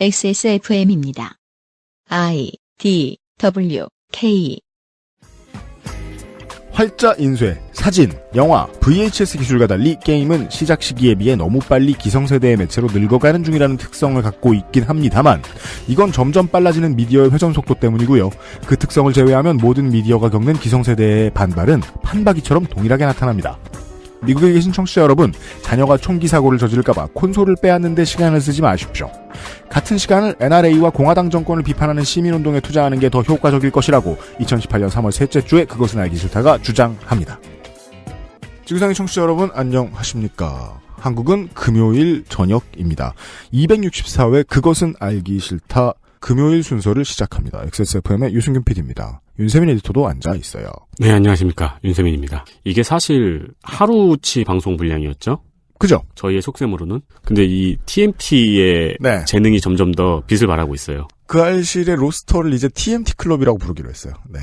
XSFM입니다. I, D, W, K. 활자 인쇄, 사진, 영화, VHS 기술과 달리 게임은 시작 시기에 비해 너무 빨리 기성세대의 매체로 늙어가는 중이라는 특성을 갖고 있긴 합니다만 이건 점점 빨라지는 미디어의 회전 속도 때문이고요. 그 특성을 제외하면 모든 미디어가 겪는 기성세대의 반발은 판박이처럼 동일하게 나타납니다. 미국에 계신 청취자 여러분, 자녀가 총기 사고를 저지를까봐 콘솔을 빼앗는 데 시간을 쓰지 마십시오. 같은 시간을 NRA와 공화당 정권을 비판하는 시민운동에 투자하는 게 더 효과적일 것이라고 2018년 3월 셋째 주에 그것은 알기 싫다가 주장합니다. 지구상의 청취자 여러분 안녕하십니까. 한국은 금요일 저녁입니다. 264회 그것은 알기 싫다 금요일 순서를 시작합니다. XSFM의 유승균 PD입니다. 윤세민 에디터도 앉아 있어요. 네, 안녕하십니까. 윤세민입니다. 이게 사실 하루치 방송 분량이었죠? 그죠? 저희의 속셈으로는. 근데 이 TMT의 네. 재능이 점점 더 빛을 발하고 있어요. 그 알실의 로스터를 이제 TMT 클럽이라고 부르기로 했어요. 네.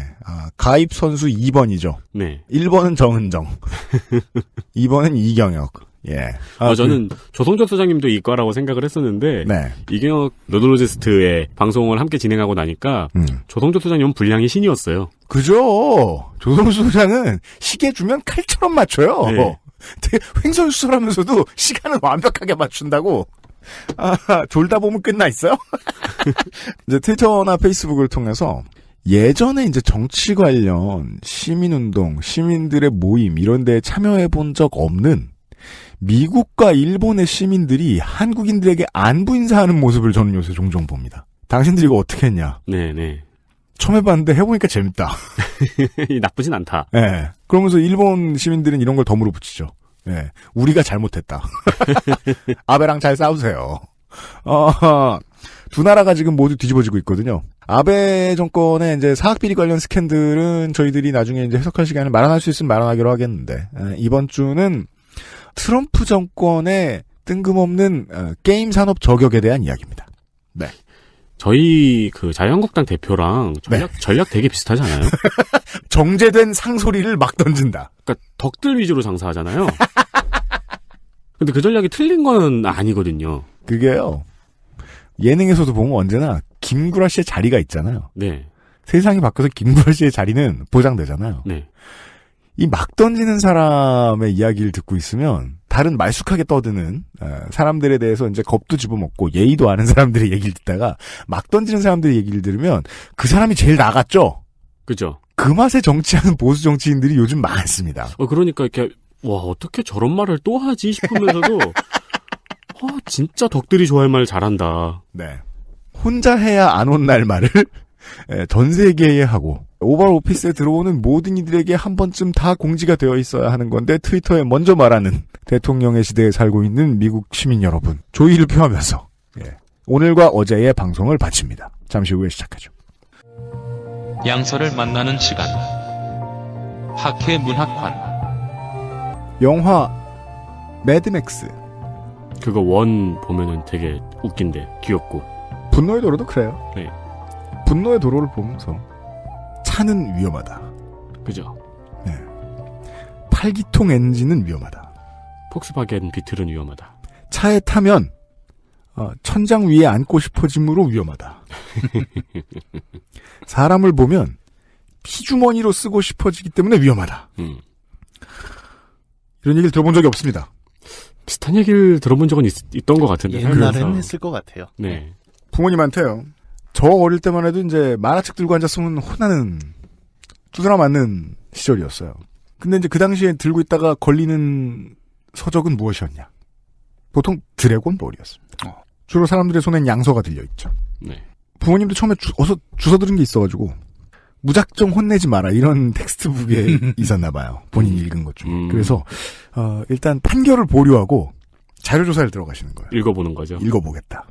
가입 선수 2번이죠. 네. 1번은 정은정. 2번은 이경혁. 예. 저는 조성적 소장님도 이과라고 생각을 했었는데, 네. 이경혁 노드로제스트의 방송을 함께 진행하고 나니까, 조성적 소장님은 분량이 신이었어요. 그죠. 조성적 소장은 시계 주면 칼처럼 맞춰요. 네. 되게 횡설수설하면서도 시간을 완벽하게 맞춘다고. 졸다 보면 끝나 있어요? 이제 트위터나 페이스북을 통해서 예전에 이제 정치 관련 시민운동, 시민들의 모임 이런 데에 참여해 본 적 없는 미국과 일본의 시민들이 한국인들에게 안부 인사하는 모습을 저는 요새 종종 봅니다. 당신들 이거 어떻게 했냐? 네네. 처음 해봤는데 해보니까 재밌다. 나쁘진 않다. 네. 그러면서 일본 시민들은 이런 걸 덤으로 붙이죠. 네. 우리가 잘못했다. 아베랑 잘 싸우세요. 두 나라가 지금 모두 뒤집어지고 있거든요. 아베 정권의 이제 사학비리 관련 스캔들은 저희들이 나중에 이제 해석할 시간을 마련할 수 있으면 마련하기로 하겠는데, 이번 주는 트럼프 정권의 뜬금없는 게임 산업 저격에 대한 이야기입니다. 네. 저희 그 자유한국당 대표랑 전략 되게 비슷하지 않아요? 정제된 상소리를 막 던진다. 그러니까 덕들 위주로 장사하잖아요. 근데 그 전략이 틀린 건 아니거든요. 그게요. 예능에서도 보면 언제나 김구라 씨의 자리가 있잖아요. 네. 세상이 바뀌어서 김구라 씨의 자리는 보장되잖아요. 네. 이 막 던지는 사람의 이야기를 듣고 있으면 다른 말쑥하게 떠드는 사람들에 대해서 이제 겁도 집어먹고 예의도 아는 사람들의 얘기를 듣다가 막 던지는 사람들의 얘기를 들으면 그 사람이 제일 나갔죠. 그죠. 그 맛에 정치하는 보수 정치인들이 요즘 많습니다. 그러니까 이렇게 와 어떻게 저런 말을 또 하지 싶으면서도 진짜 덕들이 좋아할 말 잘한다. 네. 혼자 해야 안 혼날 말을 전 세계에 하고 오발 오피스에 들어오는 모든 이들에게 한 번쯤 다 공지가 되어 있어야 하는 건데 트위터에 먼저 말하는 대통령의 시대에 살고 있는 미국 시민 여러분 조의를 표하면서 오늘과 어제의 방송을 바칩니다. 잠시 후에 시작하죠. 양서를 만나는 시간 학회 문학관 영화 매드맥스 그거 원 보면은 되게 웃긴데 귀엽고 분노의 도로도 그래요. 네. 분노의 도로를 보면서 차는 위험하다. 그죠. 네. 8기통 엔진은 위험하다. 폭스바겐 비틀은 위험하다. 차에 타면 천장 위에 앉고 싶어짐으로 위험하다. 사람을 보면 피주머니로 쓰고 싶어지기 때문에 위험하다. 이런 얘기를 들어본 적이 없습니다. 비슷한 얘기를 들어본 적은 있던 것 같은데. 옛날에는 했을 것 같아요. 네. 부모님한테요. 저 어릴 때만 해도 이제 만화책 들고 앉았으면 혼나는 두드러 맞는 시절이었어요. 근데 이제 그 당시에 들고 있다가 걸리는 서적은 무엇이었냐? 보통 드래곤볼이었습니다. 주로 사람들의 손엔 양서가 들려있죠. 네. 부모님도 처음에 어서 주워 들은 게 있어가지고 무작정 혼내지 마라 이런 텍스트북에 있었나봐요. 본인이 읽은 것 중에. 그래서 일단 판결을 보류하고 자료조사를 들어가시는 거예요. 읽어보는 거죠. 읽어보겠다.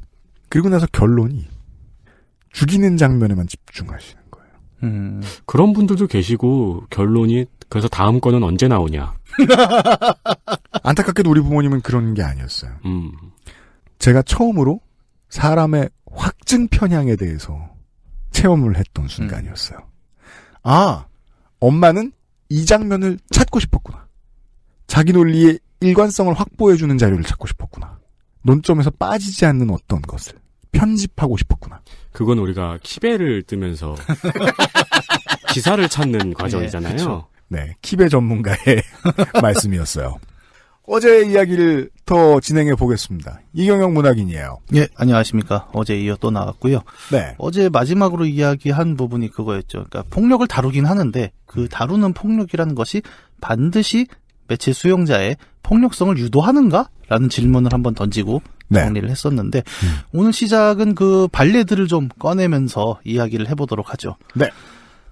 그리고 나서 결론이 죽이는 장면에만 집중하시는 거예요. 그런 분들도 계시고 결론이 그래서 다음 거는 언제 나오냐. 안타깝게도 우리 부모님은 그런 게 아니었어요. 제가 처음으로 사람의 확증 편향에 대해서 체험을 했던 순간이었어요. 엄마는 이 장면을 찾고 싶었구나. 자기 논리의 일관성을 확보해주는 자료를 찾고 싶었구나. 논점에서 빠지지 않는 어떤 것을. 편집하고 싶었구나. 그건 우리가 키베를 뜨면서 기사를 찾는 과정이잖아요. 그쵸. 네, 키베 전문가의 말씀이었어요. 어제 이야기를 더 진행해 보겠습니다. 이경영 문학인이에요. 예, 안녕하십니까. 어제 이어 또 나왔고요. 네. 어제 마지막으로 이야기한 부분이 그거였죠. 그러니까 폭력을 다루긴 하는데 그 다루는 폭력이라는 것이 반드시 매체 수용자의 폭력성을 유도하는가? 라는 질문을 한번 던지고 네. 정리를 했었는데 오늘 시작은 그 발레들을 좀 꺼내면서 이야기를 해보도록 하죠. 네.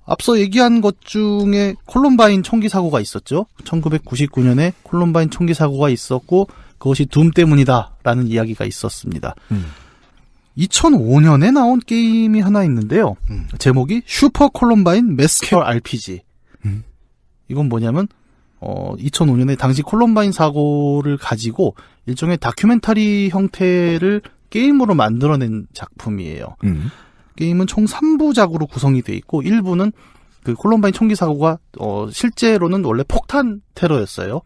앞서 얘기한 것 중에 콜럼바인 총기 사고가 있었죠. 1999년에 콜럼바인 총기 사고가 있었고 그것이 둠 때문이다라는 이야기가 있었습니다. 2005년에 나온 게임이 하나 있는데요. 제목이 슈퍼 콜럼바인 매스커 RPG. 이건 뭐냐면 2005년에 당시 콜럼바인 사고를 가지고 일종의 다큐멘터리 형태를 게임으로 만들어낸 작품이에요. 게임은 총 3부작으로 구성이 돼 있고 1부는 그 콜럼바인 총기 사고가 실제로는 원래 폭탄 테러였어요.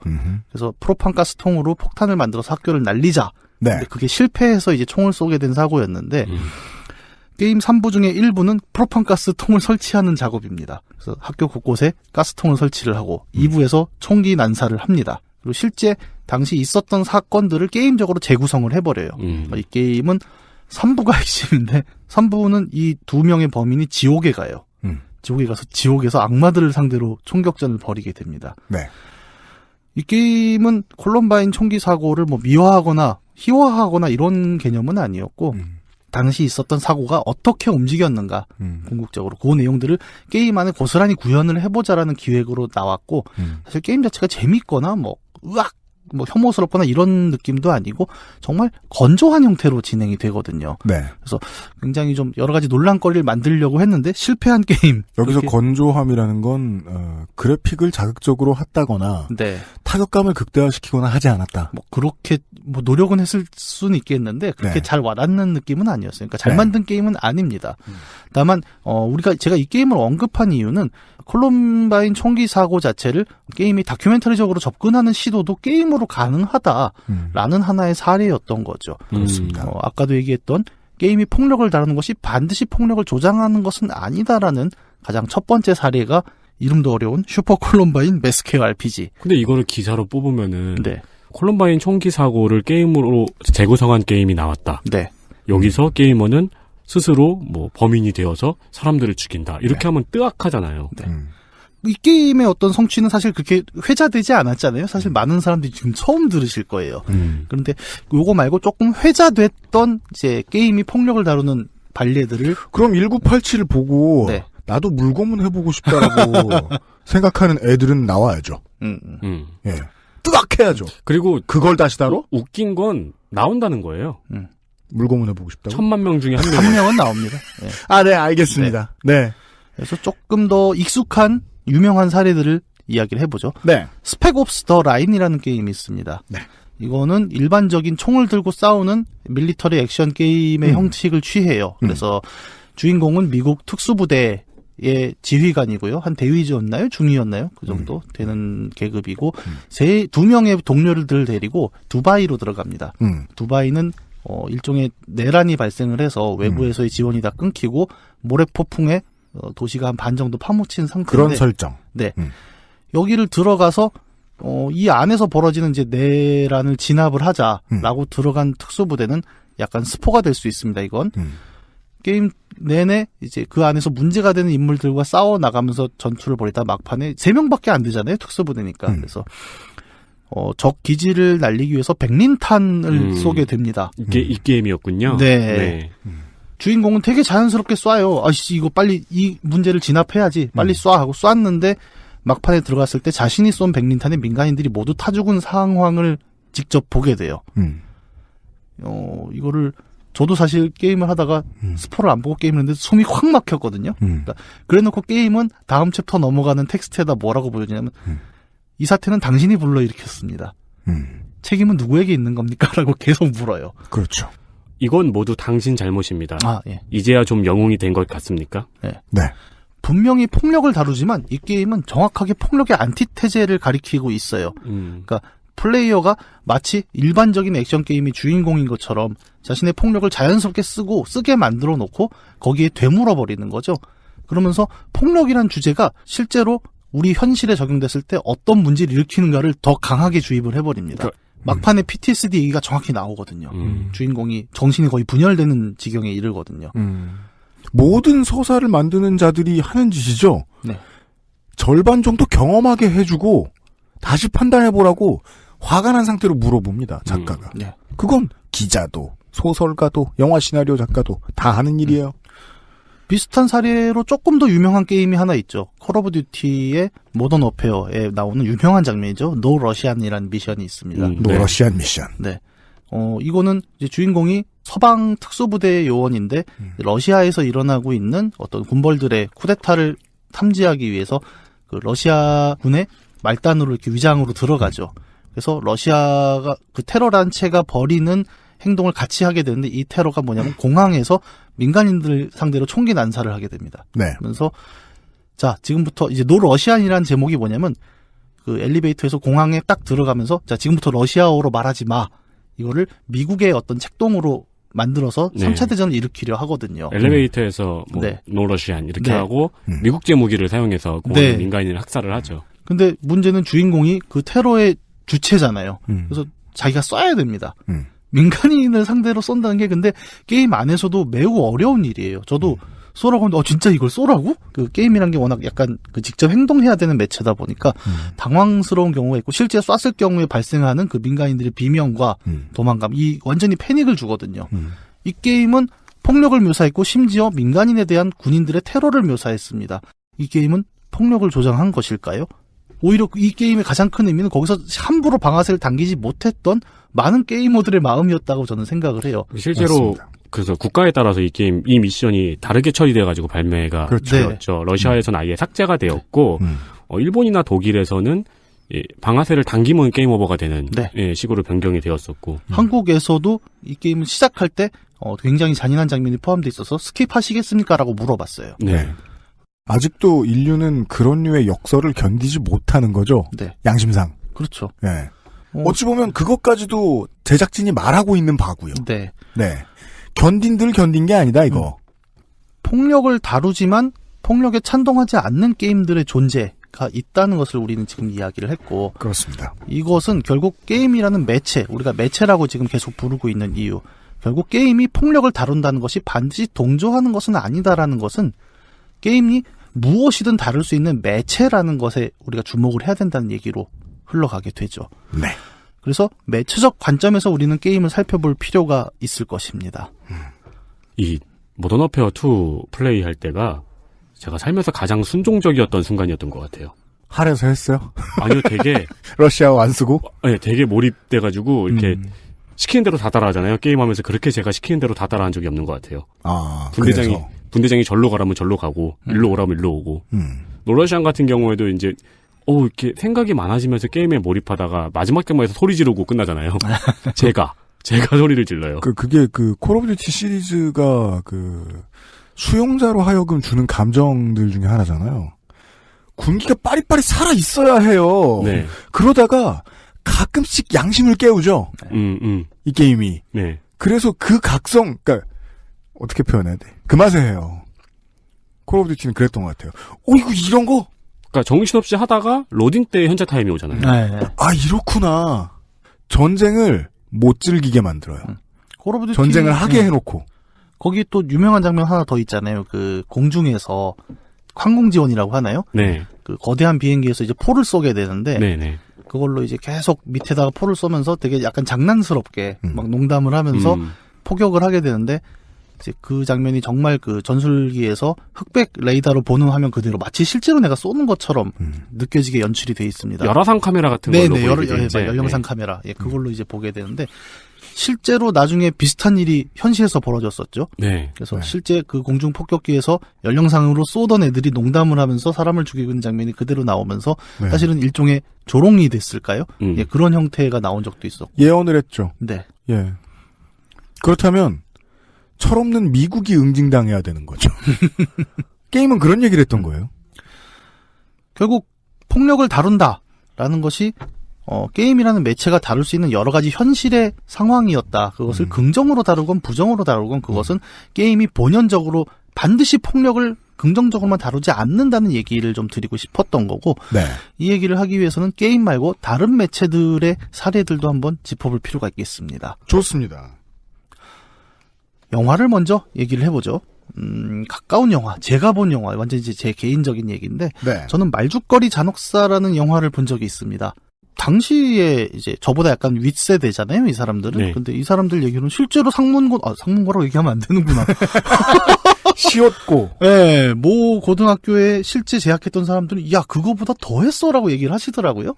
그래서 프로판 가스통으로 폭탄을 만들어서 학교를 날리자. 네. 근데 그게 실패해서 이제 총을 쏘게 된 사고였는데 게임 3부 중에 1부는 프로판 가스통을 설치하는 작업입니다. 그래서 학교 곳곳에 가스통을 설치를 하고 2부에서 총기 난사를 합니다. 그리고 실제 당시 있었던 사건들을 게임적으로 재구성을 해버려요. 이 게임은 3부가 핵심인데 3부는 이 두 명의 범인이 지옥에 가요. 지옥에 가서 지옥에서 악마들을 상대로 총격전을 벌이게 됩니다. 네. 이 게임은 콜럼바인 총기 사고를 뭐 미화하거나 희화하거나 이런 개념은 아니었고 당시 있었던 사고가 어떻게 움직였는가 궁극적으로 그 내용들을 게임 안에 고스란히 구현을 해보자라는 기획으로 나왔고 사실 게임 자체가 재밌거나 뭐 으악 뭐 혐오스럽거나 이런 느낌도 아니고 정말 건조한 형태로 진행이 되거든요. 네. 그래서 굉장히 좀 여러 가지 논란거리를 만들려고 했는데 실패한 게임. 여기서 그렇게... 건조함이라는 건 그래픽을 자극적으로 했다거나 네. 타격감을 극대화시키거나 하지 않았다. 뭐 그렇게 뭐 노력은 했을 수는 있겠는데 그렇게 네. 잘 와닿는 느낌은 아니었어요. 그러니까 잘 네. 만든 게임은 아닙니다. 다만 제가 이 게임을 언급한 이유는 콜럼바인 총기 사고 자체를 게임이 다큐멘터리적으로 접근하는 시도도 게임으로 가능하다라는 하나의 사례였던 거죠. 그렇습니다. 아까도 얘기했던 게임이 폭력을 다루는 것이 반드시 폭력을 조장하는 것은 아니다라는 가장 첫 번째 사례가 이름도 어려운 슈퍼 콜럼바인 매스케어 RPG. 근데 이거를 기사로 뽑으면은 네. 콜럼바인 총기 사고를 게임으로 재구성한 게임이 나왔다. 네. 여기서 게이머는 스스로 뭐 범인이 되어서 사람들을 죽인다. 이렇게 하면 뜨악하잖아요. 네. 이 게임의 어떤 성취는 사실 그렇게 회자되지 않았잖아요. 사실 많은 사람들이 지금 처음 들으실 거예요. 그런데 요거 말고 조금 회자됐던 이제 게임이 폭력을 다루는 발레들을 그럼 1987을 보고 네. 나도 물고문 해보고 싶다라고 생각하는 애들은 나와야죠. 예. 뜨악해야죠. 그리고 그걸 다시 다뤄? 웃긴 건 나온다는 거예요. 물고문 해보고 싶다고? 10,000명 중에 한 명. 한 명은 나옵니다. 네. 아, 네, 알겠습니다. 네. 그래서 조금 더 익숙한 유명한 사례들을 이야기를 해보죠. 네. 스펙옵스 더 라인이라는 게임이 있습니다. 네. 이거는 일반적인 총을 들고 싸우는 밀리터리 액션 게임의 형식을 취해요. 그래서 주인공은 미국 특수부대의 지휘관이고요. 한 대위였나요? 중위였나요? 그 정도 되는 계급이고 두 명의 동료들을 데리고 두바이로 들어갑니다. 두바이는 일종의 내란이 발생을 해서 외부에서의 지원이 다 끊기고 모래폭풍에 도시가 한 반 정도 파묻힌 상태인데 그런 설정. 네. 여기를 들어가서 이 안에서 벌어지는 이제 내란을 진압을 하자라고 들어간 특수부대는 약간 스포가 될 수 있습니다. 이건 게임 내내 이제 그 안에서 문제가 되는 인물들과 싸워 나가면서 전투를 벌이다 막판에 3명밖에 안 되잖아요. 특수부대니까. 그래서 적 기지를 날리기 위해서 백린탄을 쏘게 됩니다. 이게 이 게임이었군요. 네. 주인공은 되게 자연스럽게 쏴요. 아씨 이거 빨리 이 문제를 진압해야지. 빨리 쏴 하고 쐈는데 막판에 들어갔을 때 자신이 쏜 백린탄에 민간인들이 모두 타 죽은 상황을 직접 보게 돼요. 이거를 저도 사실 게임을 하다가 스포를 안 보고 게임을 했는데 숨이 확 막혔거든요. 그러니까 그래놓고 게임은 다음 챕터 넘어가는 텍스트에다 뭐라고 보여주냐면 이 사태는 당신이 불러일으켰습니다. 책임은 누구에게 있는 겁니까? 라고 계속 물어요. 그렇죠. 이건 모두 당신 잘못입니다. 예. 이제야 좀 영웅이 된 것 같습니까? 네. 네. 분명히 폭력을 다루지만 이 게임은 정확하게 폭력의 안티테제를 가리키고 있어요. 그러니까 플레이어가 마치 일반적인 액션 게임의 주인공인 것처럼 자신의 폭력을 자연스럽게 쓰게 만들어 놓고 거기에 되물어 버리는 거죠. 그러면서 폭력이란 주제가 실제로 우리 현실에 적용됐을 때 어떤 문제를 일으키는가를 더 강하게 주입을 해버립니다. 막판에 PTSD 얘기가 정확히 나오거든요. 주인공이 정신이 거의 분열되는 지경에 이르거든요. 모든 서사를 만드는 자들이 하는 짓이죠. 네. 절반 정도 경험하게 해주고 다시 판단해보라고 화가 난 상태로 물어봅니다. 작가가. 네. 그건 기자도 소설가도 영화 시나리오 작가도 다 하는 일이에요. 비슷한 사례로 조금 더 유명한 게임이 하나 있죠. 콜 오브 듀티의 모던 어페어에 나오는 유명한 장면이죠. 노 러시안이라는 미션이 있습니다. 노 러시안 미션. 네. 이거는 이제 주인공이 서방 특수부대의 요원인데 러시아에서 일어나고 있는 어떤 군벌들의 쿠데타를 탐지하기 위해서 그 러시아군의 말단으로 이렇게 위장으로 들어가죠. 그래서 러시아가 그 테러 단체가 벌이는 행동을 같이 하게 되는데 이 테러가 뭐냐면 공항에서 민간인들 상대로 총기 난사를 하게 됩니다. 네. 그러면서 자, 지금부터 이제 노 러시안이라는 제목이 뭐냐면 그 엘리베이터에서 공항에 딱 들어가면서 자, 지금부터 러시아어로 말하지 마. 이거를 미국의 어떤 책동으로 만들어서 네. 3차 대전을 일으키려 하거든요. 엘리베이터에서 뭐 네. 노러시안 이렇게 네. 하고 미국제 무기를 사용해서 공항 네. 민간인을 학살을 하죠. 근데 문제는 주인공이 그 테러의 주체잖아요. 그래서 자기가 쏴야 됩니다. 민간인을 상대로 쏜다는 게 근데 게임 안에서도 매우 어려운 일이에요. 저도 쏘라고 하는데 진짜 이걸 쏘라고? 그 게임이란 게 워낙 약간 그 직접 행동해야 되는 매체다 보니까 당황스러운 경우가 있고 실제 쐈을 경우에 발생하는 그 민간인들의 비명과 도망감 이 완전히 패닉을 주거든요. 이 게임은 폭력을 묘사했고 심지어 민간인에 대한 군인들의 테러를 묘사했습니다. 이 게임은 폭력을 조장한 것일까요? 오히려 이 게임의 가장 큰 의미는 거기서 함부로 방아쇠를 당기지 못했던 많은 게이머들의 마음이었다고 저는 생각을 해요. 실제로 맞습니다. 그래서 국가에 따라서 이 미션이 다르게 처리돼가지고 발매가 그렇죠. 되었죠. 러시아에서는 아예 삭제가 되었고 일본이나 독일에서는 방아쇠를 당기면 게임 오버가 되는 네. 식으로 변경이 되었었고 한국에서도 이 게임을 시작할 때 굉장히 잔인한 장면이 포함되어 있어서 스킵하시겠습니까? 라고 물어봤어요. 네. 아직도 인류는 그런 류의 역설을 견디지 못하는 거죠. 네. 양심상. 그렇죠. 네. 어찌 보면 그것까지도 제작진이 말하고 있는 바고요. 네. 네. 견딘 게 아니다 이거. 폭력을 다루지만 폭력에 찬동하지 않는 게임들의 존재가 있다는 것을 우리는 지금 이야기를 했고 그렇습니다. 이것은 결국 게임이라는 매체, 우리가 매체라고 지금 계속 부르고 있는 이유, 결국 게임이 폭력을 다룬다는 것이 반드시 동조하는 것은 아니다라는 것은 게임이 무엇이든 다룰 수 있는 매체라는 것에 우리가 주목을 해야 된다는 얘기로 흘러가게 되죠. 네. 그래서 매체적 관점에서 우리는 게임을 살펴볼 필요가 있을 것입니다. 이 모던 어페어 2 플레이할 때가 제가 살면서 가장 순종적이었던 순간이었던 것 같아요. 할에서 했어요? 아니요, 되게 러시아어 안 쓰고? 네, 되게 몰입돼가지고 이렇게 시키는 대로 다 따라하잖아요. 게임하면서 그렇게 제가 시키는 대로 다 따라한 적이 없는 것 같아요. 아, 분대장이 절로 가라면 절로 가고 일로 오라면 일로 오고. 노러시안 같은 경우에도 이제 이렇게 생각이 많아지면서 게임에 몰입하다가 마지막 장면에서 소리 지르고 끝나잖아요. 제가 소리를 질러요. 그게 콜 오브 듀티 시리즈가 수용자로 하여금 주는 감정들 중에 하나잖아요. 군기가 빠릿빠릿 살아 있어야 해요. 네. 그러다가 가끔씩 양심을 깨우죠. 이 게임이. 네. 그래서 그 각성, 그러니까 어떻게 표현해야 돼? 그 맛에 해요. 콜 오브 듀티는 그랬던 것 같아요. 이거 이런 거? 그러니까 정신없이 하다가 로딩 때 현재 타임이 오잖아요. 네. 아, 이렇구나. 전쟁을 못 즐기게 만들어요. 콜 오브 듀티 전쟁을 하게 해놓고. 거기 또 유명한 장면 하나 더 있잖아요. 그 공중에서 항공 지원이라고 하나요? 네. 그 거대한 비행기에서 이제 포를 쏘게 되는데 네네. 그걸로 이제 계속 밑에다가 포를 쏘면서 되게 약간 장난스럽게 막 농담을 하면서 포격을 하게 되는데 이제 그 장면이 정말 그 전술기에서 흑백 레이더로 보는 화면 그대로 마치 실제로 내가 쏘는 것처럼 느껴지게 연출이 돼 있습니다. 열화상 카메라 같은 걸로 네네, 열영상 카메라. 예, 그걸로 이제 보게 되는데 실제로 나중에 비슷한 일이 현실에서 벌어졌었죠. 네. 그래서 실제 그 공중 폭격기에서 열영상으로 쏘던 애들이 농담을 하면서 사람을 죽이고 있는 장면이 그대로 나오면서 사실은 일종의 조롱이 됐을까요? 예, 그런 형태가 나온 적도 있었고. 예언을 했죠. 네. 예. 그렇다면 철없는 미국이 응징당해야 되는 거죠. 게임은 그런 얘기를 했던 거예요. 결국 폭력을 다룬다라는 것이 게임이라는 매체가 다룰 수 있는 여러 가지 현실의 상황이었다. 그것을 긍정으로 다루건 부정으로 다루건 그것은 게임이 본연적으로 반드시 폭력을 긍정적으로만 다루지 않는다는 얘기를 좀 드리고 싶었던 거고 네. 이 얘기를 하기 위해서는 게임 말고 다른 매체들의 사례들도 한번 짚어볼 필요가 있겠습니다. 좋습니다. 영화를 먼저 얘기를 해보죠. 가까운 영화, 제가 본 영화, 완전 이제 제 개인적인 얘기인데 네. 저는 말죽거리 잔혹사라는 영화를 본 적이 있습니다. 당시에 이제 저보다 약간 윗세대잖아요, 이 사람들은. 네. 근데 이 사람들 얘기로는 실제로 상문고라고 얘기하면 안 되는구나. 쉬었고. 네, 모 고등학교에 실제 재학했던 사람들은 야 그거보다 더 했어라고 얘기를 하시더라고요.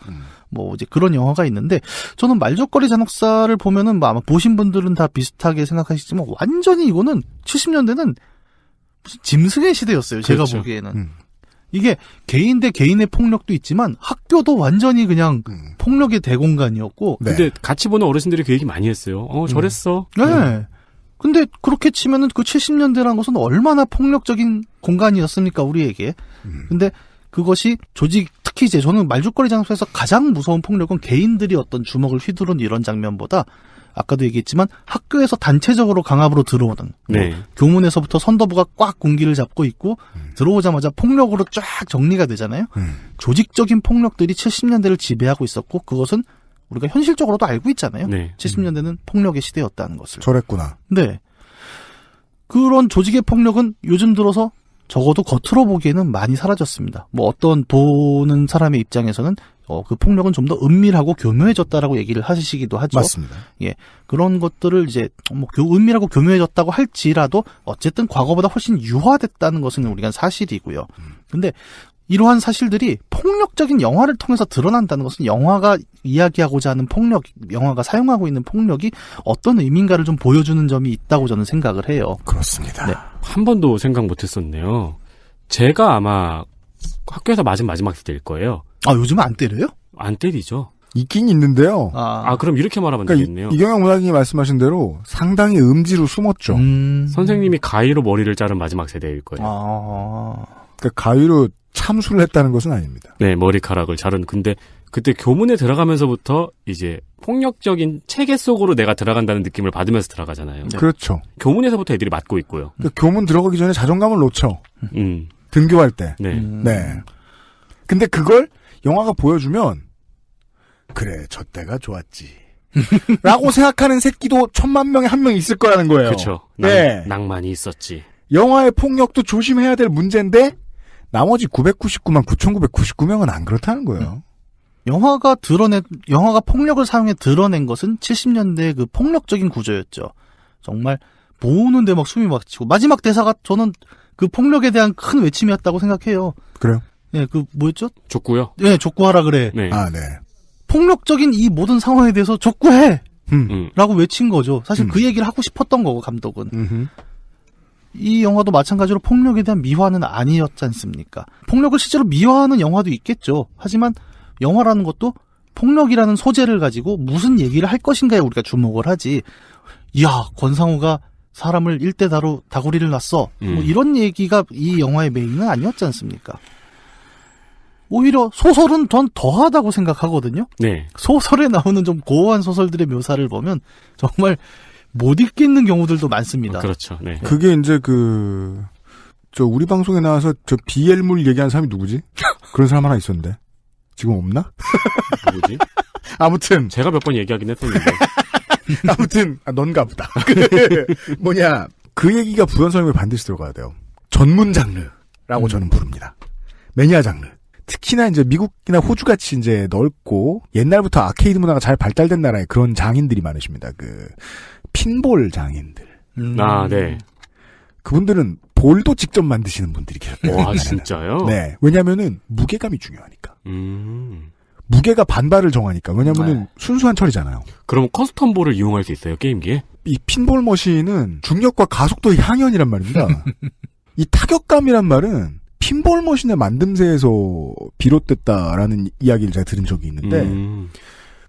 뭐 이제 그런 영화가 있는데 저는 말죽거리 잔혹사를 보면은 뭐 아마 보신 분들은 다 비슷하게 생각하시지만 완전히 이거는 70년대는 무슨 짐승의 시대였어요. 제가 그렇죠. 보기에는. 이게 개인 대 개인의 폭력도 있지만 학교도 완전히 그냥 폭력의 대공간이었고. 네. 근데 같이 보는 어르신들이 그 얘기 많이 했어요. 저랬어. 네. 근데 그렇게 치면은 그 70년대라는 것은 얼마나 폭력적인 공간이었습니까, 우리에게. 근데 그것이 특히 이제 저는 말죽거리 장소에서 가장 무서운 폭력은 개인들이 어떤 주먹을 휘두른 이런 장면보다 아까도 얘기했지만 학교에서 단체적으로 강압으로 들어오는 네. 교문에서부터 선도부가 꽉 군기를 잡고 있고 들어오자마자 폭력으로 쫙 정리가 되잖아요. 조직적인 폭력들이 70년대를 지배하고 있었고 그것은 우리가 현실적으로도 알고 있잖아요. 네. 70년대는 폭력의 시대였다는 것을. 저랬구나. 네. 그런 조직의 폭력은 요즘 들어서 적어도 겉으로 보기에는 많이 사라졌습니다. 뭐 어떤 보는 사람의 입장에서는 그 폭력은 좀 더 은밀하고 교묘해졌다라고 얘기를 하시기도 하죠. 맞습니다. 예. 그런 것들을 이제 뭐 은밀하고 교묘해졌다고 할지라도 어쨌든 과거보다 훨씬 유화됐다는 것은 우리가 사실이고요. 근데 이러한 사실들이 폭력적인 영화를 통해서 드러난다는 것은 영화가 이야기하고자 하는 폭력, 영화가 사용하고 있는 폭력이 어떤 의미인가를 좀 보여주는 점이 있다고 저는 생각을 해요. 그렇습니다. 네. 한 번도 생각 못했었네요. 제가 아마 학교에서 맞은 마지막 세대일 거예요. 아, 요즘은 안 때려요? 안 때리죠. 있긴 있는데요. 그럼 이렇게 말하면 그러니까 되겠네요. 이경영 문학인이 말씀하신 대로 상당히 음지로 숨었죠. 선생님이 가위로 머리를 자른 마지막 세대일 거예요. 그러니까 가위로 참수를 했다는 것은 아닙니다. 네, 머리카락을 자른. 근데 그때 교문에 들어가면서부터 이제 폭력적인 체계 속으로 내가 들어간다는 느낌을 받으면서 들어가잖아요. 네. 그렇죠. 교문에서부터 애들이 맞고 있고요. 그러니까 교문 들어가기 전에 자존감을 놓죠. 등교할 때. 네. 네. 근데 그걸 영화가 보여주면 그래, 저 때가 좋았지. 라고 생각하는 새끼도 1000만 명에 한 명 있을 거라는 거예요. 그렇죠. 네. 낭만이 있었지. 영화의 폭력도 조심해야 될 문제인데 나머지 999만 9,999명은 안 그렇다는 거예요. 영화가 폭력을 사용해 드러낸 것은 70년대의 그 폭력적인 구조였죠. 정말 보는데 막 숨이 막히고 마지막 대사가 저는 그 폭력에 대한 큰 외침이었다고 생각해요. 그래요? 네, 그 뭐였죠? 족구요? 네, 족구하라 그래. 네. 아, 네. 폭력적인 이 모든 상황에 대해서 족구해! 라고 외친 거죠. 사실 그 얘기를 하고 싶었던 거고, 감독은. 이 영화도 마찬가지로 폭력에 대한 미화는 아니었지 않습니까? 폭력을 실제로 미화하는 영화도 있겠죠. 하지만 영화라는 것도 폭력이라는 소재를 가지고 무슨 얘기를 할 것인가에 우리가 주목을 하지. 이야, 권상우가 사람을 일대 다구리를 놨어. 뭐 이런 얘기가 이 영화의 메인은 아니었지 않습니까? 오히려 소설은 전 더하다고 생각하거든요. 네. 소설에 나오는 좀 고어한 소설들의 묘사를 보면 정말 못 읽겠는 경우들도 많습니다. 그렇죠. 네. 그게 이제 우리 방송에 나와서 BL물 얘기한 사람이 누구지? 그런 사람 하나 있었는데. 지금 없나? 누구지? 아무튼. 제가 몇 번 얘기하긴 했었는데. 아무튼, 넌가 보다. 그 얘기가 부연설명에 반드시 들어가야 돼요. 전문 장르라고 저는 부릅니다. 매니아 장르. 특히나 이제 미국이나 호주같이 이제 넓고 옛날부터 아케이드 문화가 잘 발달된 나라에 그런 장인들이 많으십니다. 핀볼 장인들. 아, 네. 그분들은 볼도 직접 만드시는 분들이 계세요. 와, 진짜요? 네. 왜냐면은 무게감이 중요하니까. 무게가 반발을 정하니까. 왜냐면은 순수한 처리잖아요. 그럼 커스텀 볼을 이용할 수 있어요, 게임기에? 이 핀볼 머신은 중력과 가속도의 향연이란 말입니다. 이 타격감이란 말은 핀볼 머신의 만듦새에서 비롯됐다라는 이야기를 제가 들은 적이 있는데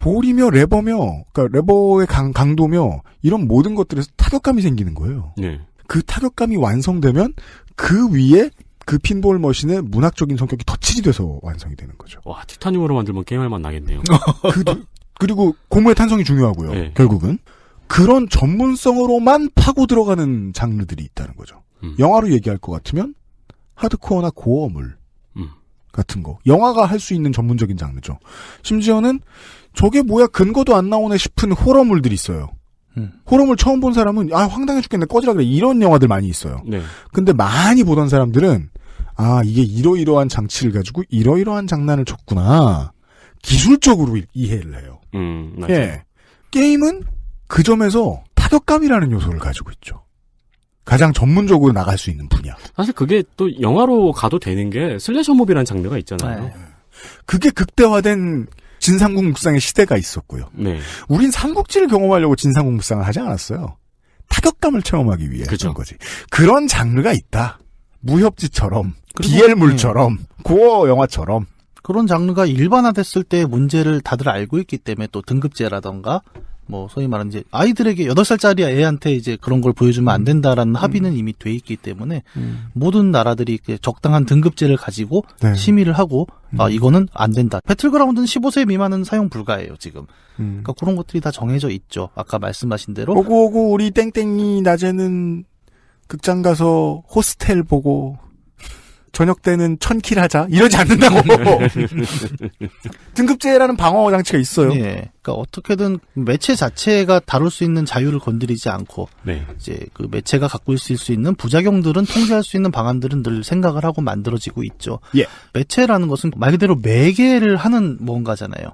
볼이며 레버며 그러니까 레버의 강도며 이런 모든 것들에서 타격감이 생기는 거예요. 네. 그 타격감이 완성되면 그 위에 그 핀볼 머신의 문학적인 성격이 덧칠이 돼서 완성이 되는 거죠. 와, 티타늄으로 만들면 게임할 맛 나겠네요. 그리고 고무의 탄성이 중요하고요. 네. 결국은 그런 전문성으로만 파고 들어가는 장르들이 있다는 거죠. 영화로 얘기할 것 같으면 하드코어나 고어물 같은 거. 영화가 할 수 있는 전문적인 장르죠. 심지어는 저게 뭐야 근거도 안 나오네 싶은 호러물들이 있어요. 호러물 처음 본 사람은 황당해 죽겠네 꺼지라 그래 이런 영화들 많이 있어요. 네. 근데 많이 보던 사람들은 이게 이러이러한 장치를 가지고 이러이러한 장난을 쳤구나. 기술적으로 이해를 해요. 예. 게임은 그 점에서 타격감이라는 요소를 가지고 있죠. 가장 전문적으로 나갈 수 있는 분야. 사실 그게 또 영화로 가도 되는 게 슬래셔몹이라는 장르가 있잖아요. 네. 그게 극대화된 진상국 묵상의 시대가 있었고요. 네. 우린 삼국지를 경험하려고 진상국 묵상을 하지 않았어요. 타격감을 체험하기 위해 그런 거지. 그런 장르가 있다. 무협지처럼, BL물처럼, 고어 영화처럼. 그런 장르가 일반화됐을 때 문제를 다들 알고 있기 때문에 또 등급제라던가 소위 말하는 이제 아이들에게 8살짜리 애한테 이제 그런 걸 보여주면 안 된다라는 합의는 이미 돼 있기 때문에 모든 나라들이 적당한 등급제를 가지고 네. 심의를 하고 이거는 안 된다. 배틀그라운드는 15세 미만은 사용 불가예요, 지금. 그러니까 그런 것들이 다 정해져 있죠. 아까 말씀하신 대로. 오고 우리 땡땡이 낮에는 극장 가서 호스텔 보고 저녁 때는 1000킬 하자 이러지 않는다고. 등급제라는 방어 장치가 있어요. 네, 그러니까 어떻게든 매체 자체가 다룰 수 있는 자유를 건드리지 않고 네. 이제 그 매체가 갖고 있을 수 있는 부작용들은 통제할 수 있는 방안들은 늘 생각을 하고 만들어지고 있죠. 예. 매체라는 것은 말 그대로 매개를 하는 뭔가잖아요.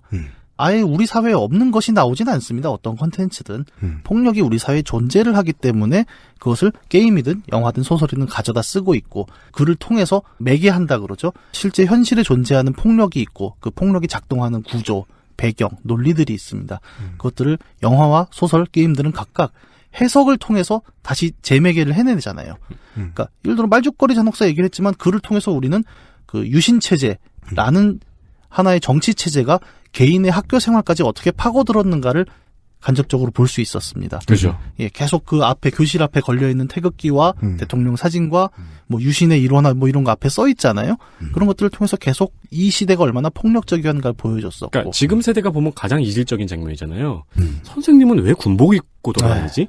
아예 우리 사회에 없는 것이 나오진 않습니다. 어떤 콘텐츠든. 폭력이 우리 사회에 존재를 하기 때문에 그것을 게임이든 영화든 소설이든 가져다 쓰고 있고 그를 통해서 매개한다 그러죠. 실제 현실에 존재하는 폭력이 있고 그 폭력이 작동하는 구조, 배경, 논리들이 있습니다. 그것들을 영화와 소설, 게임들은 각각 해석을 통해서 다시 재매개를 해내잖아요. 그러니까 예를 들어 말죽거리 잔혹사 얘기를 했지만 그를 통해서 우리는 그 유신체제라는 하나의 정치체제가 개인의 학교 생활까지 어떻게 파고들었는가를 간접적으로 볼 수 있었습니다. 그렇죠. 예, 계속 그 앞에 교실 앞에 걸려 있는 태극기와 대통령 사진과 유신의 일원화 이런 거 앞에 써 있잖아요. 그런 것들을 통해서 계속 이 시대가 얼마나 폭력적이었는가를 보여줬었고. 그러니까 지금 세대가 보면 가장 이질적인 장면이잖아요. 선생님은 왜 군복 입고 돌아다니지?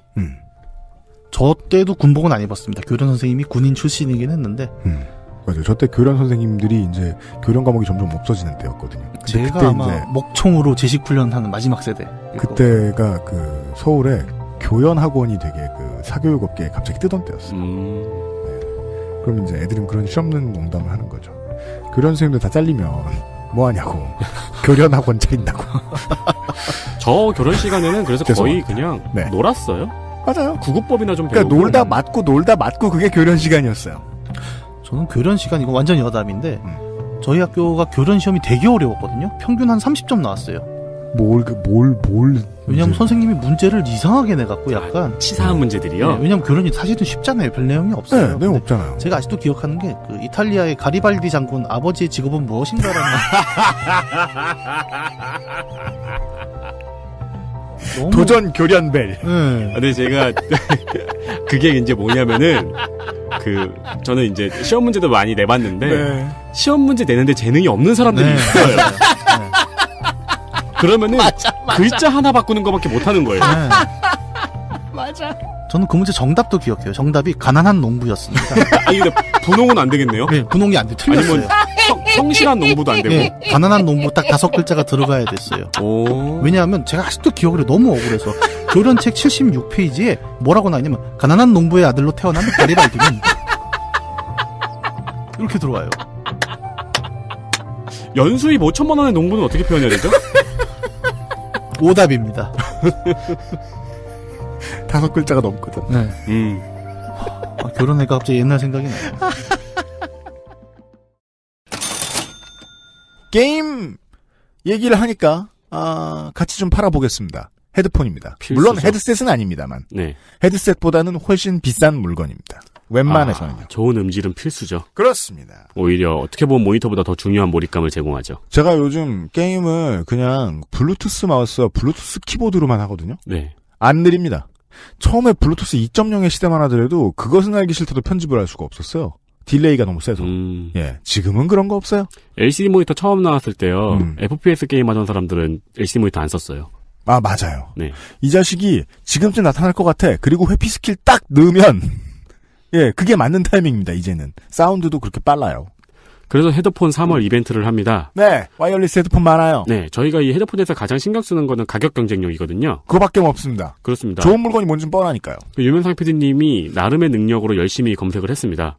저 때도 군복은 안 입었습니다. 교련 선생님이 군인 출신이긴 했는데. 맞아요. 저 때 교련 선생님들이 이제 교련 과목이 점점 없어지는 때였거든요. 제가 그때 아마 이제 목총으로 제식훈련하는 마지막 세대. 그때가 그 서울에 교연 학원이 되게 그 사교육 업계에 갑자기 뜨던 때였어요. 네. 그럼 이제 애들은 그런 실없는 농담을 하는 거죠. 교련 선생님들 다 잘리면 뭐 하냐고. 교련 학원 차린다고. 저 교련 시간에는 그래서 거의 그냥 네. 놀았어요. 맞아요. 구급법이나 좀 배우고. 그러니까 놀다 맞고 그게 교련 시간이었어요. 저는 교련 시간 이거 완전 여담인데 저희 학교가 교련 시험이 되게 어려웠거든요. 평균 한 30점 나왔어요. 왜냐면 선생님이 문제를 이상하게 내갖고 약간 치사한 문제들이요. 네, 왜냐면 교련이 사실은 쉽잖아요. 별 내용이 없어요. 네, 내용 없잖아요. 제가 아직도 기억하는 게 그 이탈리아의 가리발디 장군 아버지의 직업은 무엇인가라는 도전 교련벨. 네. 근데 제가 그게 이제 뭐냐면은 저는 이제 시험 문제도 많이 내봤는데 네. 시험 문제 내는데 재능이 없는 사람들이 네. 있어요. 네. 그러면은 맞아. 글자 하나 바꾸는 거밖에 못하는 거예요. 네. 맞아. 저는 그 문제 정답도 기억해요. 정답이 가난한 농부였습니다. 아니 근데 분홍은 안 되겠네요? 네, 분홍이 안 돼. 틀렸어요. 아니면 성실한 농부도 안 되고. 네, 가난한 농부 딱 5글자가 들어가야 됐어요. 왜냐하면 제가 아직도 기억이 너무 억울해서 교련책 76페이지에 뭐라고 나있냐면 가난한 농부의 아들로 태어난 가리발디는 이렇게 들어와요. 연수입 5천만 원의 농부는 어떻게 표현해야 되죠? 오답입니다. 5글자가 넘거든. 네. 결혼해가 갑자기 옛날 생각이 나요. 게임 얘기를 하니까 같이 좀 팔아보겠습니다. 헤드폰입니다. 필수죠. 물론 헤드셋은 아닙니다만 네. 헤드셋보다는 훨씬 비싼 물건입니다. 웬만해서는요. 좋은 음질은 필수죠. 그렇습니다. 오히려 어떻게 보면 모니터보다 더 중요한 몰입감을 제공하죠. 제가 요즘 게임을 그냥 블루투스 마우스와 블루투스 키보드로만 하거든요. 네. 안 느립니다. 처음에 블루투스 2.0의 시대만 하더라도 그것은 알기 싫다도 편집을 할 수가 없었어요. 딜레이가 너무 세서. 예, 지금은 그런 거 없어요. LCD 모니터 처음 나왔을 때요. FPS 게임 하던 사람들은 LCD 모니터 안 썼어요. 아, 맞아요. 네. 이 자식이 지금쯤 나타날 것 같아. 그리고 회피 스킬 딱 넣으면 예, 그게 맞는 타이밍입니다. 이제는 사운드도 그렇게 빨라요. 그래서 헤드폰 3월 이벤트를 합니다. 네, 와이어리스 헤드폰 많아요. 네, 저희가 이 헤드폰에서 가장 신경 쓰는 거는 가격 경쟁력이거든요. 그거밖에 없습니다. 그렇습니다. 좋은 물건이 뭔지는 뻔하니까요. 유면상 PD님이 나름의 능력으로 열심히 검색을 했습니다.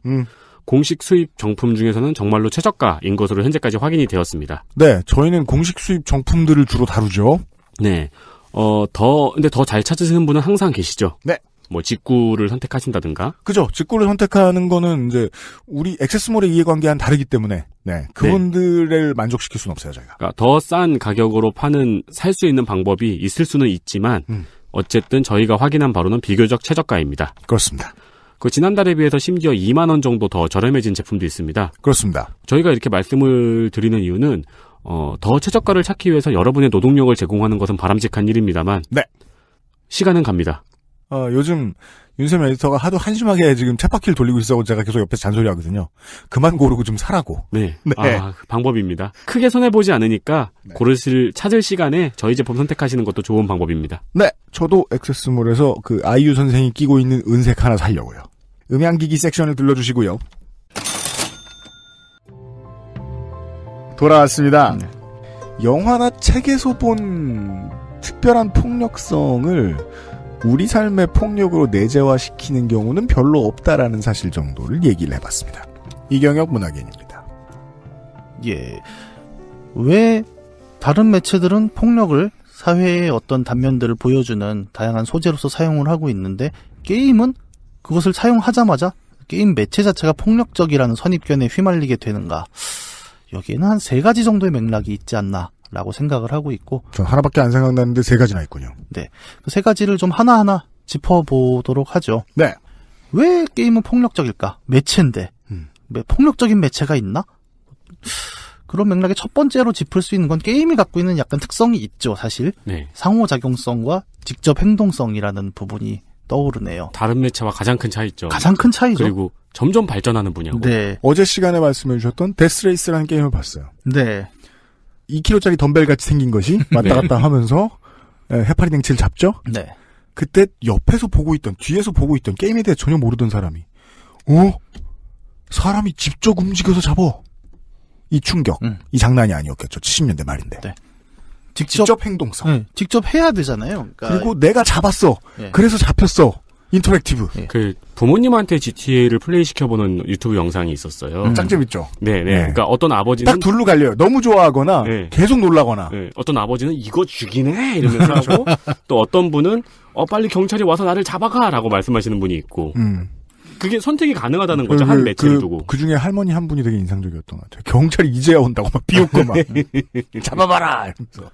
공식 수입 정품 중에서는 정말로 최저가인 것으로 현재까지 확인이 되었습니다. 네, 저희는 공식 수입 정품들을 주로 다루죠. 네, 근데 더 잘 찾으시는 분은 항상 계시죠. 네. 뭐 직구를 선택하신다든가. 그죠. 직구를 선택하는 거는 이제 우리 액세스몰의 이해관계와는 다르기 때문에 네, 그분들을 만족시킬 수는 없어요, 저희가. 그러니까 더 싼 가격으로 살 수 있는 방법이 있을 수는 있지만 어쨌든 저희가 확인한 바로는 비교적 최저가입니다. 그렇습니다. 그 지난달에 비해서 심지어 2만 원 정도 더 저렴해진 제품도 있습니다. 그렇습니다. 저희가 이렇게 말씀을 드리는 이유는 더 최저가를 찾기 위해서 여러분의 노동력을 제공하는 것은 바람직한 일입니다만 네. 시간은 갑니다. 요즘 윤세민 에디터가 하도 한심하게 지금 쳇바퀴를 돌리고 있어서 제가 계속 옆에서 잔소리하거든요. 그만 고르고 좀 사라고. 네. 네. 방법입니다. 크게 손해보지 않으니까 네. 찾을 시간에 저희 제품 선택하시는 것도 좋은 방법입니다. 네. 저도 액세스몰에서 그 아이유 선생이 끼고 있는 은색 하나 사려고요. 음향기기 섹션을 들러주시고요. 돌아왔습니다. 영화나 책에서 본 특별한 폭력성을 우리 삶의 폭력으로 내재화시키는 경우는 별로 없다라는 사실 정도를 얘기를 해봤습니다. 이경혁 문화견입니다. 예. 왜 다른 매체들은 폭력을 사회의 어떤 단면들을 보여주는 다양한 소재로서 사용을 하고 있는데 게임은 그것을 사용하자마자 게임 매체 자체가 폭력적이라는 선입견에 휘말리게 되는가? 여기에는 한 3가지 정도의 맥락이 있지 않나 라고 생각을 하고 있고. 전 하나밖에 안 생각나는데 3가지나 있군요. 네. 그 3가지를 좀 하나하나 짚어보도록 하죠. 네. 왜 게임은 폭력적일까? 매체인데. 폭력적인 매체가 있나? 그런 맥락의 첫 번째로 짚을 수 있는 건 게임이 갖고 있는 약간 특성이 있죠, 사실. 네. 상호작용성과 직접 행동성이라는 부분이 떠오르네요. 다른 매체와 가장 큰 차이죠. 가장 큰 차이죠. 그리고 점점 발전하는 분야고. 네. 어제 시간에 말씀해 주셨던 데스레이스라는 게임을 봤어요. 네. 2kg짜리 덤벨같이 생긴 것이 왔다 갔다 하면서 해파리 냉치를 잡죠? 네. 그때 옆에서 보고 있던, 뒤에서 보고 있던 게임에 대해 전혀 모르던 사람이 사람이 직접 움직여서 잡어. 이 충격. 이 장난이 아니었겠죠. 70년대 말인데. 네. 직접 행동성. 네. 직접 해야 되잖아요. 그러니까 그리고 내가 잡았어. 네. 그래서 잡혔어. 인터랙티브. 네. 그 부모님한테 GTA를 플레이 시켜보는 유튜브 영상이 있었어요. 짱 재밌죠. 네네. 네. 그러니까 어떤 아버지는 딱 둘로 갈려요. 너무 좋아하거나 네. 계속 놀라거나. 네. 어떤 아버지는 이거 죽이네 이러면서 하고 또 어떤 분은 빨리 경찰이 와서 나를 잡아가라고 말씀하시는 분이 있고. 그게 선택이 가능하다는 거죠. 한 매체를 두고. 그 중에 할머니 한 분이 되게 인상적이었던 것 같아요. 경찰이 이제야 온다고 막 비웃고 막 잡아봐라 이러면서.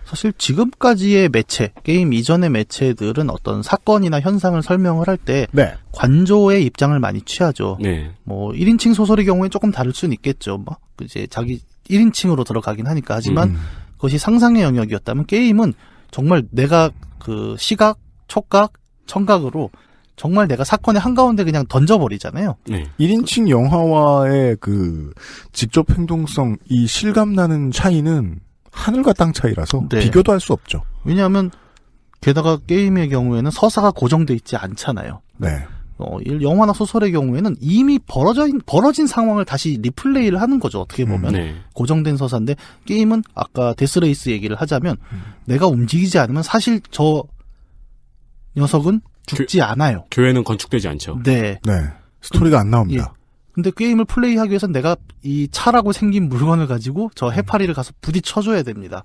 사실 지금까지의 매체, 게임 이전의 매체들은 어떤 사건이나 현상을 설명을 할 때 네. 관조의 입장을 많이 취하죠. 네. 뭐 1인칭 소설의 경우에 조금 다를 수는 있겠죠. 뭐 이제 자기 1인칭으로 들어가긴 하니까. 하지만 그것이 상상의 영역이었다면 게임은 정말 내가 그 시각, 촉각, 청각으로 정말 내가 사건의 한가운데 그냥 던져버리잖아요. 네. 1인칭 영화와의 그 직접 행동성, 이 실감나는 차이는 하늘과 땅 차이라서 네. 비교도 할 수 없죠. 왜냐하면 게다가 게임의 경우에는 서사가 고정돼 있지 않잖아요. 네. 영화나 소설의 경우에는 이미 벌어진 상황을 다시 리플레이를 하는 거죠. 어떻게 보면 네. 고정된 서사인데 게임은 아까 데스레이스 얘기를 하자면 내가 움직이지 않으면 사실 저 녀석은 죽지 않아요. 교회는 건축되지 않죠. 네. 네. 스토리가 안 나옵니다. 예. 근데 게임을 플레이하기 위해서 내가 이 차라고 생긴 물건을 가지고 저 해파리를 가서 부딪혀줘야 됩니다.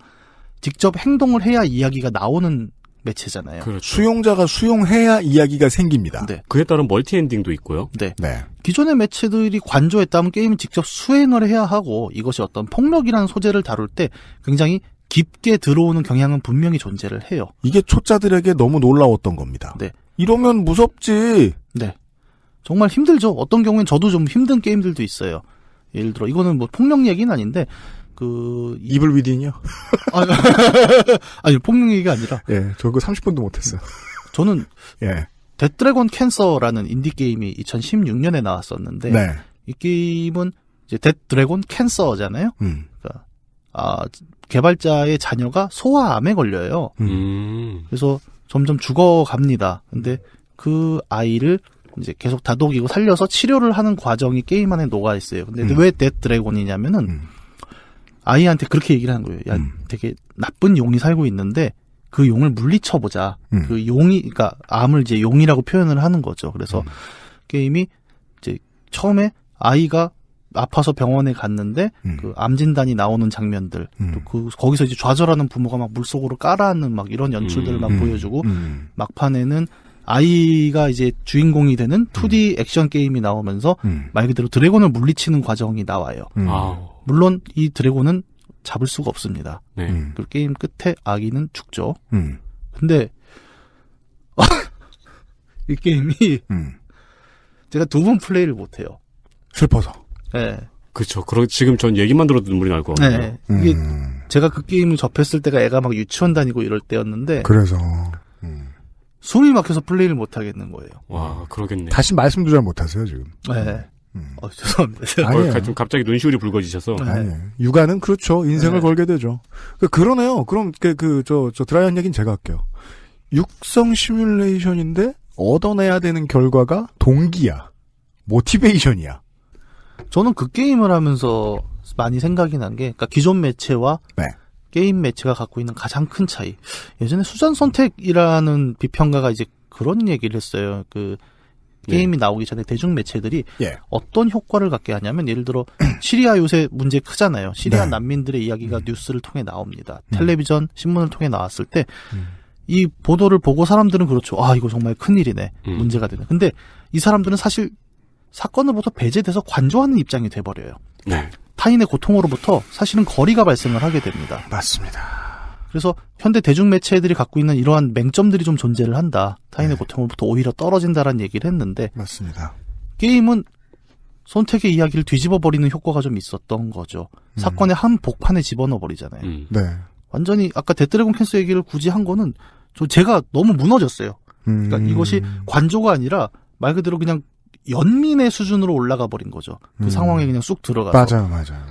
직접 행동을 해야 이야기가 나오는 매체잖아요. 그렇죠. 수용자가 수용해야 이야기가 생깁니다. 네. 그에 따른 멀티 엔딩도 있고요. 네. 네. 기존의 매체들이 관조했다면 게임은 직접 수행을 해야 하고 이것이 어떤 폭력이라는 소재를 다룰 때 굉장히 깊게 들어오는 경향은 분명히 존재를 해요. 이게 초짜들에게 너무 놀라웠던 겁니다. 네. 이러면 무섭지. 네. 정말 힘들죠. 어떤 경우엔 저도 좀 힘든 게임들도 있어요. 예를 들어 이거는 뭐 폭력 얘기는 아닌데 이블 위딘이요? 아니 폭력 얘기가 아니라 예, 저 그거 30분도 못했어요. 저는 예. 데드드래곤 캔서라는 인디 게임이 2016년에 나왔었는데 네. 이 게임은 이제 뎃 드래곤 캔서잖아요. 그러니까 개발자의 자녀가 소아암에 걸려요. 그래서 점점 죽어갑니다. 근데 그 아이를 이제 계속 다독이고 살려서 치료를 하는 과정이 게임 안에 녹아 있어요. 근데 왜 뎃 드래곤이냐면은 아이한테 그렇게 얘기를 하는 거예요. 야, 되게 나쁜 용이 살고 있는데 그 용을 물리쳐보자. 그 용이, 그러니까 암을 이제 용이라고 표현을 하는 거죠. 그래서 게임이 이제 처음에 아이가 아파서 병원에 갔는데 그 암 진단이 나오는 장면들, 또 거기서 이제 좌절하는 부모가 막 물속으로 깔아앉는 막 이런 연출들을 막 보여주고 막판에는 아이가 이제 주인공이 되는 2D 액션 게임이 나오면서 말 그대로 드래곤을 물리치는 과정이 나와요. 물론 이 드래곤은 잡을 수가 없습니다. 네. 그 게임 끝에 아기는 죽죠. 근데 이 게임이 제가 2번 플레이를 못해요. 슬퍼서. 네. 그렇죠. 지금 전 얘기만 들어도 눈물이 날 것 같아요. 네. 이게 제가 그 게임을 접했을 때가 애가 막 유치원 다니고 이럴 때였는데 그래서 숨이 막혀서 플레이를 못 하겠는 거예요. 와, 그러겠네. 다시 말씀도 잘 못하세요 지금. 네. 죄송합니다. 아니에요. 좀 갑자기 눈시울이 붉어지셔서. 네. 아니에요. 육아는 그렇죠. 인생을 걸게 되죠. 그러네요. 그럼 저 드라이한 얘기는 제가 할게요. 육성 시뮬레이션인데 얻어내야 되는 결과가 동기야. 모티베이션이야. 저는 그 게임을 하면서 많이 생각이 난 게, 그러니까 기존 매체와 네. 게임 매체가 갖고 있는 가장 큰 차이. 예전에 수잔 선택이라는 비평가가 이제 그런 얘기를 했어요. 게임이 나오기 전에 대중 매체들이 어떤 효과를 갖게 하냐면, 예를 들어 시리아 요새 문제 크잖아요. 시리아 난민들의 이야기가 뉴스를 통해 나옵니다. 텔레비전, 신문을 통해 나왔을 때 이 보도를 보고 사람들은 그렇죠. 이거 정말 큰일이네. 문제가 되네. 근데 이 사람들은 사실 사건으로부터 배제돼서 관조하는 입장이 돼버려요. 네. 타인의 고통으로부터 사실은 거리가 발생을 하게 됩니다. 맞습니다. 그래서 현대 대중매체들이 갖고 있는 이러한 맹점들이 좀 존재를 한다. 타인의 고통으로부터 오히려 떨어진다라는 얘기를 했는데, 맞습니다. 게임은 선택의 이야기를 뒤집어버리는 효과가 좀 있었던 거죠. 사건의 한 복판에 집어넣어버리잖아요. 네. 완전히 아까 데드래곤 캔서 얘기를 굳이 한 거는 제가 너무 무너졌어요. 그러니까 이것이 관조가 아니라 말 그대로 그냥 연민의 수준으로 올라가 버린 거죠. 그 상황에 그냥 쑥 들어가서. 맞아요.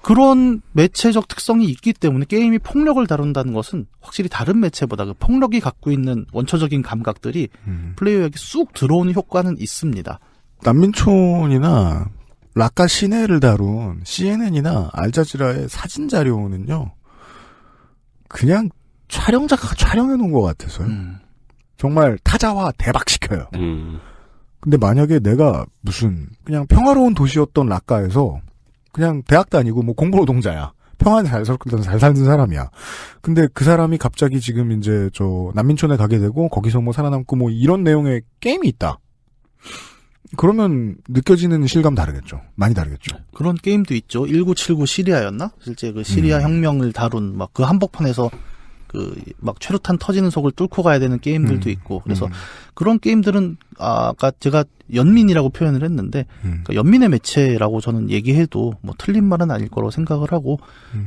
그런 매체적 특성이 있기 때문에 게임이 폭력을 다룬다는 것은 확실히 다른 매체보다 그 폭력이 갖고 있는 원초적인 감각들이 플레이어에게 쑥 들어오는 효과는 있습니다. 난민촌이나 라카 시내를 다룬 CNN이나 알자지라의 사진 자료는요, 그냥 촬영자가 촬영해 놓은 것 같아서요. 정말 타자화 대박시켜요. 근데 만약에 내가 무슨 그냥 평화로운 도시였던 라카에서 그냥 대학 다니고 뭐 공부노동자야. 평안에 잘 살던 사람이야. 근데 그 사람이 갑자기 지금 이제 난민촌에 가게 되고 거기서 뭐 살아남고 뭐 이런 내용의 게임이 있다. 그러면 느껴지는 실감 다르겠죠. 많이 다르겠죠. 그런 게임도 있죠. 1979 시리아였나? 실제 그 시리아 혁명을 다룬 막 그 한복판에서 막 최루탄 터지는 속을 뚫고 가야 되는 게임들도 있고. 그래서 그런 게임들은 아까 제가 연민이라고 표현을 했는데 그러니까 연민의 매체라고 저는 얘기해도 뭐 틀린 말은 아닐 거라고 생각을 하고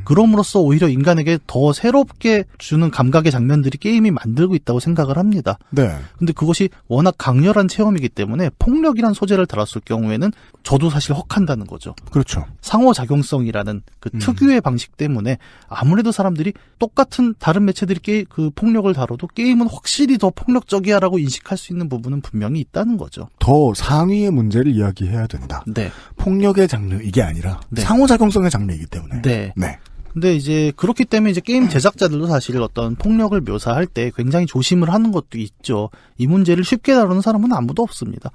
그럼으로써 오히려 인간에게 더 새롭게 주는 감각의 장면들이 게임이 만들고 있다고 생각을 합니다. 네. 근데 그것이 워낙 강렬한 체험이기 때문에 폭력이란 소재를 다뤘을 경우에는 저도 사실 혹한다는 거죠. 그렇죠. 상호작용성이라는 그 특유의 방식 때문에 아무래도 사람들이 똑같은 다른 매체들이 그 폭력을 다뤄도 게임은 확실히 더 폭력적이야라고 인식할 수 있는 부분은 분명히 있다는 거죠. 더 상위의 문제를 이야기해야 된다. 네. 폭력의 장르 이게 아니라 네. 상호작용성의 장르이기 때문에. 네. 네. 근데 이제 그렇기 때문에 이제 게임 제작자들도 사실 어떤 폭력을 묘사할 때 굉장히 조심을 하는 것도 있죠. 이 문제를 쉽게 다루는 사람은 아무도 없습니다.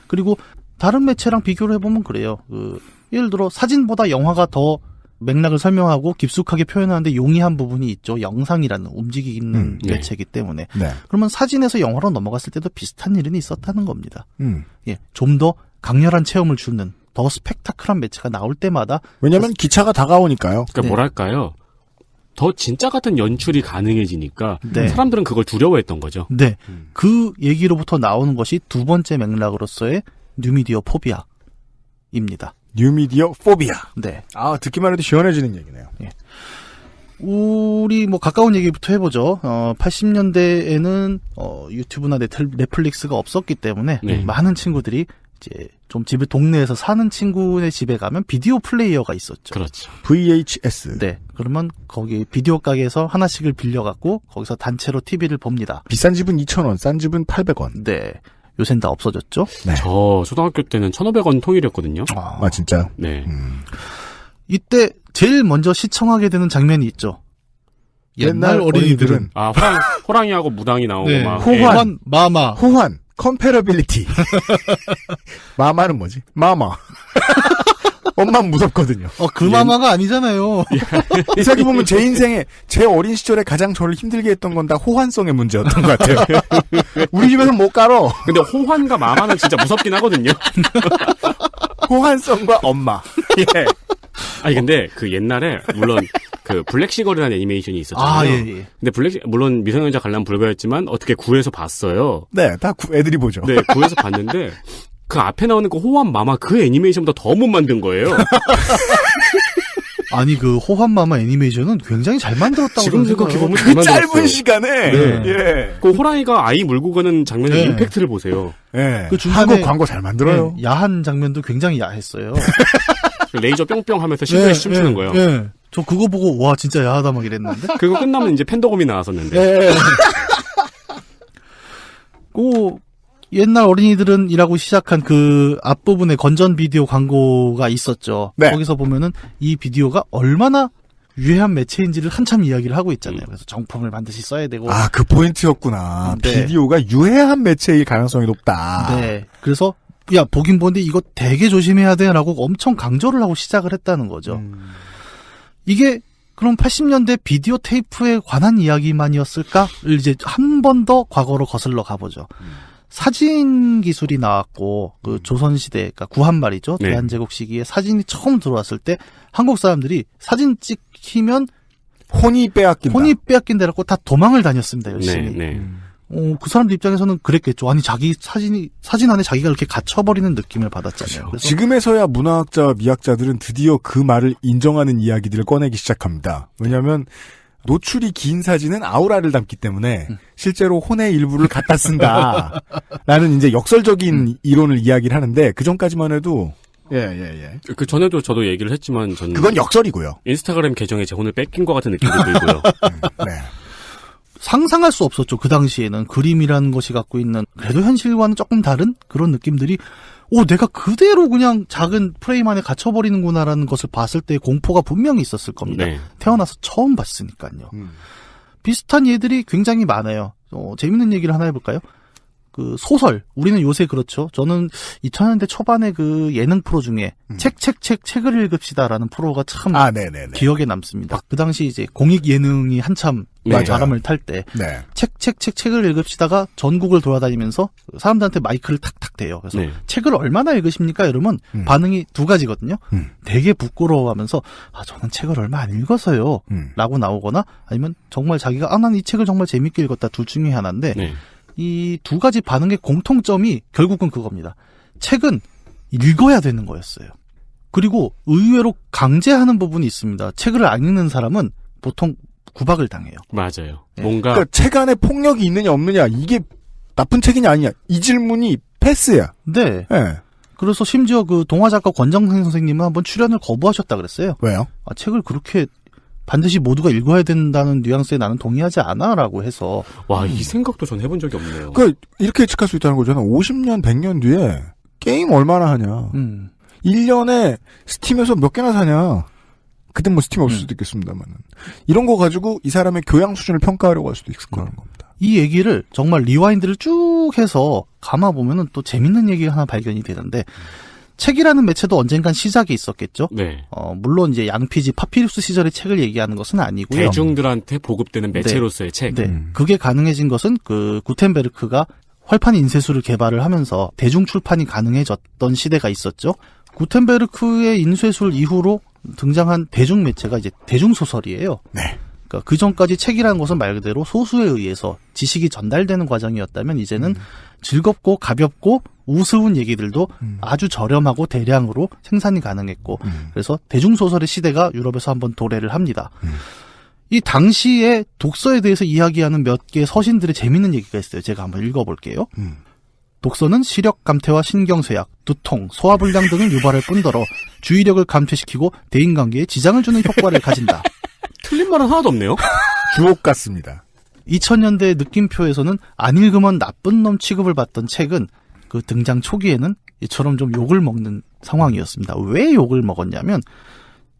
그리고 다른 매체랑 비교를 해보면 그래요. 예를 들어 사진보다 영화가 더 맥락을 설명하고 깊숙하게 표현하는데 용이한 부분이 있죠. 영상이라는 움직이는 매체이기 때문에. 네. 그러면 사진에서 영화로 넘어갔을 때도 비슷한 일은 있었다는 겁니다. 예. 좀 더 강렬한 체험을 주는 더 스펙타클한 매체가 나올 때마다. 왜냐하면 기차가 다가오니까요. 그러니까 네. 뭐랄까요. 더 진짜 같은 연출이 가능해지니까 네. 사람들은 그걸 두려워했던 거죠. 네. 그 얘기로부터 나오는 것이 두 번째 맥락으로서의 뉴미디어 포비아입니다. 뉴미디어 포비아. 네. 듣기만 해도 시원해지는 얘기네요. 예. 우리 가까운 얘기부터 해보죠. 80년대에는 유튜브나 넷플릭스가 없었기 때문에 많은 친구들이 이제 좀 집에 동네에서 사는 친구네 집에 가면 비디오 플레이어가 있었죠. 그렇죠. VHS. 네. 그러면 거기 비디오 가게에서 하나씩을 빌려갖고 거기서 단체로 TV를 봅니다. 비싼 집은 2,000원, 싼 집은 800원. 네. 요새는 다 없어졌죠? 네. 저 초등학교 때는 1,500원 통일이었거든요. 아, 진짜요? 네. 이때 제일 먼저 시청하게 되는 장면이 있죠. 옛날 어린이들은 아, 호랑이하고 무당이 나오고 네. 막. 호환, 마마. 호환, 컴패러빌리티. 마마는 뭐지? 마마. 엄마는 무섭거든요. 그 마마가 아니잖아요. 이 생각해 보면 제 인생에 제 어린 시절에 가장 저를 힘들게 했던 건 다 호환성의 문제였던 것 같아요. 우리 집에서는 못 깔어. 근데 호환과 마마는 진짜 무섭긴 하거든요. 호환성과 엄마. 예. 아니 근데 그 옛날에 물론 그 블랙시걸이라는 애니메이션이 있었잖아요. 아, 예. 근데 물론 미성년자 관람 불가였지만 어떻게 구해서 봤어요. 네, 다 애들이 보죠. 네, 구해서 봤는데 그 앞에 나오는 그 호환 마마 그 애니메이션보다 더 못 만든 거예요. 아니 그 호환 마마 애니메이션은 굉장히 잘 만들었다고 지금 생각해요. 생각해보면 잘 그 짧은 만들었어요. 시간에. 네. 예. 그 호랑이가 아이 물고 가는 장면의 네. 임팩트를 보세요. 예. 그 중간에 한국 광고 잘 만들어요. 네, 야한 장면도 굉장히 야했어요. 레이저 뿅뿅 하면서 실내에서 춤추는 거예요. 네. 저 그거 보고 와 진짜 야하다 막 이랬는데. 그거 끝나면 이제 팬더곰이 나왔었는데. 네. 그 옛날 어린이들은 이라고 시작한 그 앞부분에 건전 비디오 광고가 있었죠. 네. 거기서 보면은 이 비디오가 얼마나 유해한 매체인지를 한참 이야기를 하고 있잖아요. 그래서 정품을 반드시 써야 되고. 아, 그 포인트였구나. 네. 비디오가 유해한 매체일 가능성이 높다. 네. 그래서 야 보긴 보는데 이거 되게 조심해야 돼라고 엄청 강조를 하고 시작을 했다는 거죠. 이게 그럼 80년대 비디오 테이프에 관한 이야기만이었을까를 이제 한 번 더 과거로 거슬러 가보죠. 사진 기술이 나왔고 그 조선시대, 그러니까 구한말이죠. 네. 대한제국 시기에 사진이 처음 들어왔을 때 한국 사람들이 사진 찍히면 혼이 빼앗긴다. 혼이 빼앗긴다라고 다 도망을 다녔습니다. 열심히. 네, 네. 그 사람들 입장에서는 그랬겠죠. 아니 자기 사진 안에 자기가 이렇게 갇혀버리는 느낌을 받았잖아요. 그래서 지금에서야 문화학자와 미학자들은 드디어 그 말을 인정하는 이야기들을 꺼내기 시작합니다. 왜냐하면 노출이 긴 사진은 아우라를 담기 때문에 실제로 혼의 일부를 갖다 쓴다. 라는 이제 역설적인 이론을 이야기를 하는데 그 전까지만 해도 예. 그 전에도 저도 얘기를 했지만 저는 그건 역설이고요. 인스타그램 계정에 제 혼을 뺏긴 것 같은 느낌도 들고요. 네. 상상할 수 없었죠. 그 당시에는 그림이라는 것이 갖고 있는 그래도 현실과는 조금 다른 그런 느낌들이 내가 그대로 그냥 작은 프레임 안에 갇혀버리는구나라는 것을 봤을 때 공포가 분명히 있었을 겁니다. 네. 태어나서 처음 봤으니까요. 비슷한 예들이 굉장히 많아요. 재밌는 얘기를 하나 해볼까요? 그 소설, 우리는 요새 그렇죠. 저는 2000년대 초반에 그 예능 프로 중에 책을 읽읍시다라는 프로가 참 네네네. 기억에 남습니다. 그 당시 이제 공익 예능이 한참 네. 바람을 탈 때 네. 책을 읽읍시다가 전국을 돌아다니면서 사람들한테 마이크를 탁탁 대요. 그래서 네. 책을 얼마나 읽으십니까? 이러면 반응이 두 가지거든요. 되게 부끄러워하면서 저는 책을 얼마 안 읽어서요. 라고 나오거나 아니면 정말 자기가 난 이 책을 정말 재밌게 읽었다. 둘 중에 하나인데 네. 이 두 가지 반응의 공통점이 결국은 그겁니다. 책은 읽어야 되는 거였어요. 그리고 의외로 강제하는 부분이 있습니다. 책을 안 읽는 사람은 보통 구박을 당해요. 맞아요. 네. 뭔가 그러니까 책 안에 폭력이 있느냐 없느냐 이게 나쁜 책이냐 아니냐 이 질문이 패스야. 네. 네. 그래서 심지어 그 동화작가 권정생 선생님은 한번 출연을 거부하셨다 그랬어요. 왜요? 책을 그렇게 반드시 모두가 읽어야 된다는 뉘앙스에 나는 동의하지 않아라고 해서. 와, 이 생각도 전 해본 적이 없네요. 그러니까 이렇게 예측할 수 있다는 거잖아. 50년, 100년 뒤에 게임 얼마나 하냐. 1년에 스팀에서 몇 개나 사냐. 그땐 뭐 스팀 없을 수도 있겠습니다만. 이런 거 가지고 이 사람의 교양 수준을 평가하려고 할 수도 있을 거라는 겁니다. 이 얘기를 정말 리와인드를 쭉 해서 감아보면은 또 재밌는 얘기가 하나 발견이 되는데, 책이라는 매체도 언젠간 시작이 있었겠죠. 네. 물론 이제 양피지 파피루스 시절의 책을 얘기하는 것은 아니고요. 대중들한테 보급되는 매체로서의 책. 네. 그게 가능해진 것은 그 구텐베르크가 활판 인쇄술을 개발을 하면서 대중 출판이 가능해졌던 시대가 있었죠. 구텐베르크의 인쇄술 이후로 등장한 대중 매체가 이제 대중소설이에요. 네. 그러니까 그 전까지 책이라는 것은 말 그대로 소수에 의해서 지식이 전달되는 과정이었다면 이제는 즐겁고 가볍고 우스운 얘기들도 아주 저렴하고 대량으로 생산이 가능했고 그래서 대중소설의 시대가 유럽에서 한번 도래를 합니다. 이 당시에 독서에 대해서 이야기하는 몇 개의 서신들의 재밌는 얘기가 있어요. 제가 한번 읽어볼게요. 독서는 시력 감퇴와 신경쇠약, 두통, 소화불량 등을 유발할 뿐더러 주의력을 감퇴시키고 대인관계에 지장을 주는 효과를 가진다. 틀린 말은 하나도 없네요. 주옥 같습니다. 2000년대 느낌표에서는 안 읽으면 나쁜 놈 취급을 받던 책은 그 등장 초기에는 이처럼 좀 욕을 먹는 상황이었습니다. 왜 욕을 먹었냐면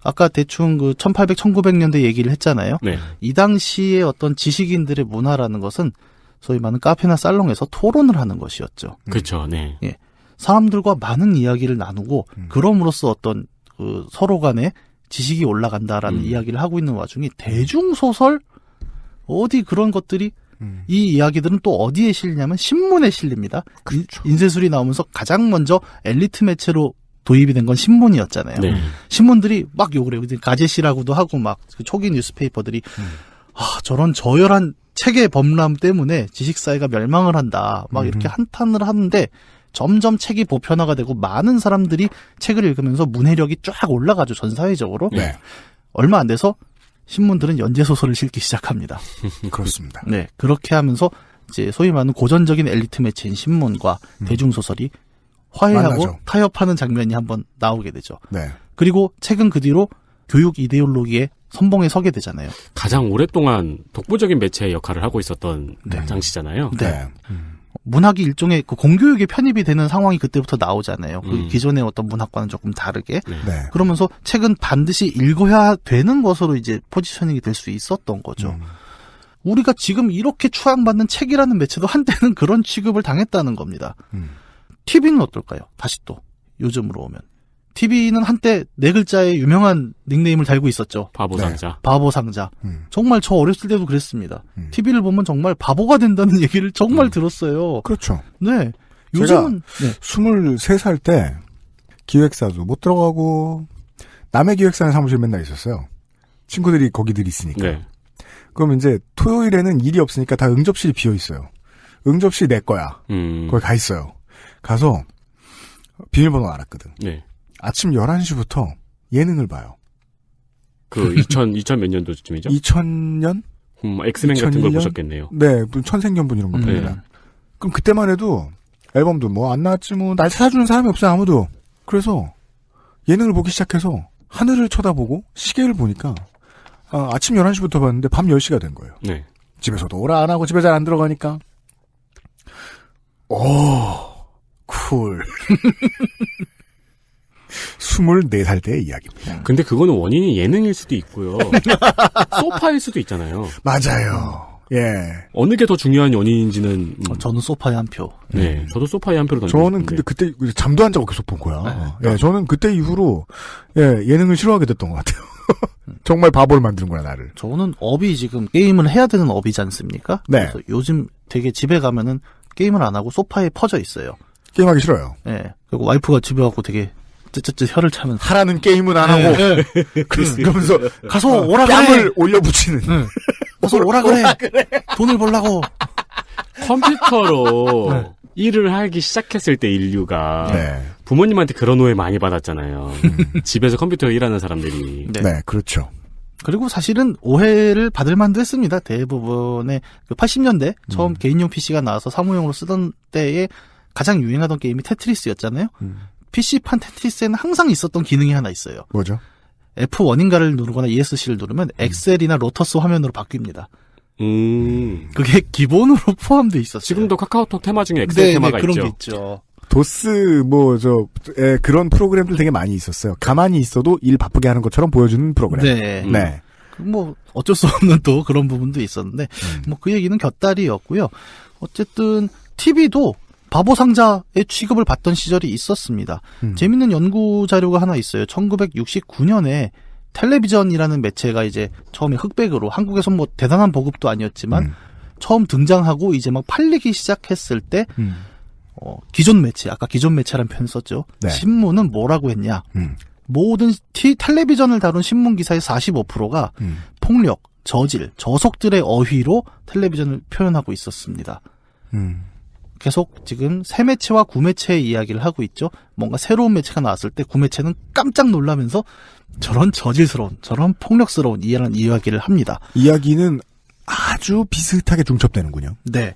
아까 대충 그 1800, 1900년대 얘기를 했잖아요. 네. 이 당시에 어떤 지식인들의 문화라는 것은 소위 말하는 카페나 살롱에서 토론을 하는 것이었죠. 그렇죠. 네. 예. 사람들과 많은 이야기를 나누고 그럼으로써 어떤 그 서로 간에 지식이 올라간다라는 이야기를 하고 있는 와중에 대중소설 어디 그런 것들이 이 이야기들은 또 어디에 실리냐면 신문에 실립니다. 그렇죠. 인쇄술이 나오면서 가장 먼저 엘리트 매체로 도입이 된 건 신문이었잖아요. 네. 신문들이 막 욕을 해요. 가제시라고도 하고 막 그 초기 뉴스페이퍼들이 저런 저열한 책의 범람 때문에 지식사회가 멸망을 한다. 막 이렇게 한탄을 하는데 점점 책이 보편화가 되고 많은 사람들이 책을 읽으면서 문해력이 쫙 올라가죠. 전 사회적으로. 네. 얼마 안 돼서 신문들은 연재소설을 실기 시작합니다. 그렇습니다. 네. 그렇게 하면서 이제 소위 말하는 고전적인 엘리트 매체인 신문과 대중소설이 화해하고 만나죠. 타협하는 장면이 한번 나오게 되죠. 네. 그리고 책은 그 뒤로 교육 이데올로기의 선봉에 서게 되잖아요. 가장 오랫동안 독보적인 매체의 역할을 하고 있었던 네. 장치잖아요. 네. 문학이 일종의 그 공교육에 편입이 되는 상황이 그때부터 나오잖아요. 그 기존의 어떤 문학과는 조금 다르게. 네. 그러면서 책은 반드시 읽어야 되는 것으로 이제 포지셔닝이 될 수 있었던 거죠. 우리가 지금 이렇게 추앙받는 책이라는 매체도 한때는 그런 취급을 당했다는 겁니다. TV는 어떨까요? 다시 또 요즘으로 오면. TV는 한때 네 글자의 유명한 닉네임을 달고 있었죠. 바보 상자. 바보 상자. 정말 저 어렸을 때도 그랬습니다. TV를 보면 정말 바보가 된다는 얘기를 정말 들었어요. 그렇죠. 네. 요즘은 네. 23살 때 기획사도 못 들어가고 남의 기획사는 사무실 맨날 있었어요. 친구들이 거기들 있으니까. 네. 그럼 이제 토요일에는 일이 없으니까 다 응접실이 비어 있어요. 응접실이 내 거야. 거기 가 있어요. 가서 비밀번호 알았거든. 네. 아침 11시부터 예능을 봐요. 그 2000 몇 년도쯤이죠? 2000년? 엑스맨 같은 2001년? 걸 보셨겠네요. 네, 천생연분 이런 거 봅니다. 네. 그럼 그때만 해도 앨범도 뭐 안 나왔지 뭐 날 찾아주는 사람이 없어요 아무도. 그래서 예능을 보기 시작해서 하늘을 쳐다보고 시계를 보니까 아침 11시부터 봤는데 밤 10시가 된 거예요. 네. 집에서도 오라 안 하고 집에 잘 안 들어가니까. 오, 쿨. 24살 때의 이야기입니다. 근데 그거는 원인이 예능일 수도 있고요. 소파일 수도 있잖아요. 맞아요. 예. 어느 게 더 중요한 원인인지는. 저는 소파에 한 표. 네. 저도 소파에 한 표를 던지고 저는 싶은데. 근데 그때 잠도 안 자고 계속 본 거야. 예, 저는 그때 이후로 예능을 싫어하게 됐던 것 같아요. 정말 바보를 만드는구나 나를. 저는 업이 지금 게임을 해야 되는 업이지 않습니까? 네. 그래서 요즘 되게 집에 가면은 게임을 안 하고 소파에 퍼져 있어요. 게임하기 싫어요. 예. 그리고 와이프가 집에 와서 되게 쯧쯧쯧 혀를 차면서 하라는 게임은 안 하고 그러면서 가서 오라 뺨을 그래. 올려붙이는. 가서 오라 그래. 돈을 벌라고. 컴퓨터로 일을 하기 시작했을 때 인류가 네. 부모님한테 그런 오해 많이 받았잖아요. 집에서 컴퓨터로 일하는 사람들이. 네, 그렇죠. 그리고 사실은 오해를 받을 만도 했습니다. 대부분의 그 80년대 처음 개인용 PC가 나와서 사무용으로 쓰던 때에 가장 유행하던 게임이 테트리스였잖아요. PC판 테트리스에는 항상 있었던 기능이 하나 있어요. 뭐죠? F1인가를 누르거나 ESC를 누르면 엑셀이나 로터스 화면으로 바뀝니다. 그게 기본으로 포함되어 있었어요. 지금도 카카오톡 테마 중에 엑셀 테마가 그런 있죠. 게 있죠. 도스 그런 프로그램들 되게 많이 있었어요. 가만히 있어도 일 바쁘게 하는 것처럼 보여주는 프로그램. 네. 네. 뭐 어쩔 수 없는 또 그런 부분도 있었는데 뭐 그 얘기는 곁다리였고요. 어쨌든 TV도 바보 상자의 취급을 받던 시절이 있었습니다. 재밌는 연구 자료가 하나 있어요. 1969년에 텔레비전이라는 매체가 이제 처음에 흑백으로 한국에서 뭐 대단한 보급도 아니었지만 처음 등장하고 이제 막 팔리기 시작했을 때 기존 매체, 아까 기존 매체라는 표현 썼죠. 네. 신문은 뭐라고 했냐. 모든 텔레비전을 다룬 신문 기사의 45%가 폭력, 저질, 저속들의 어휘로 텔레비전을 표현하고 있었습니다. 계속 지금 새 매체와 구매체의 이야기를 하고 있죠. 뭔가 새로운 매체가 나왔을 때 구매체는 깜짝 놀라면서 저런 저질스러운, 저런 폭력스러운 이해라는 이야기를 합니다. 이야기는 아주 비슷하게 중첩되는군요. 네.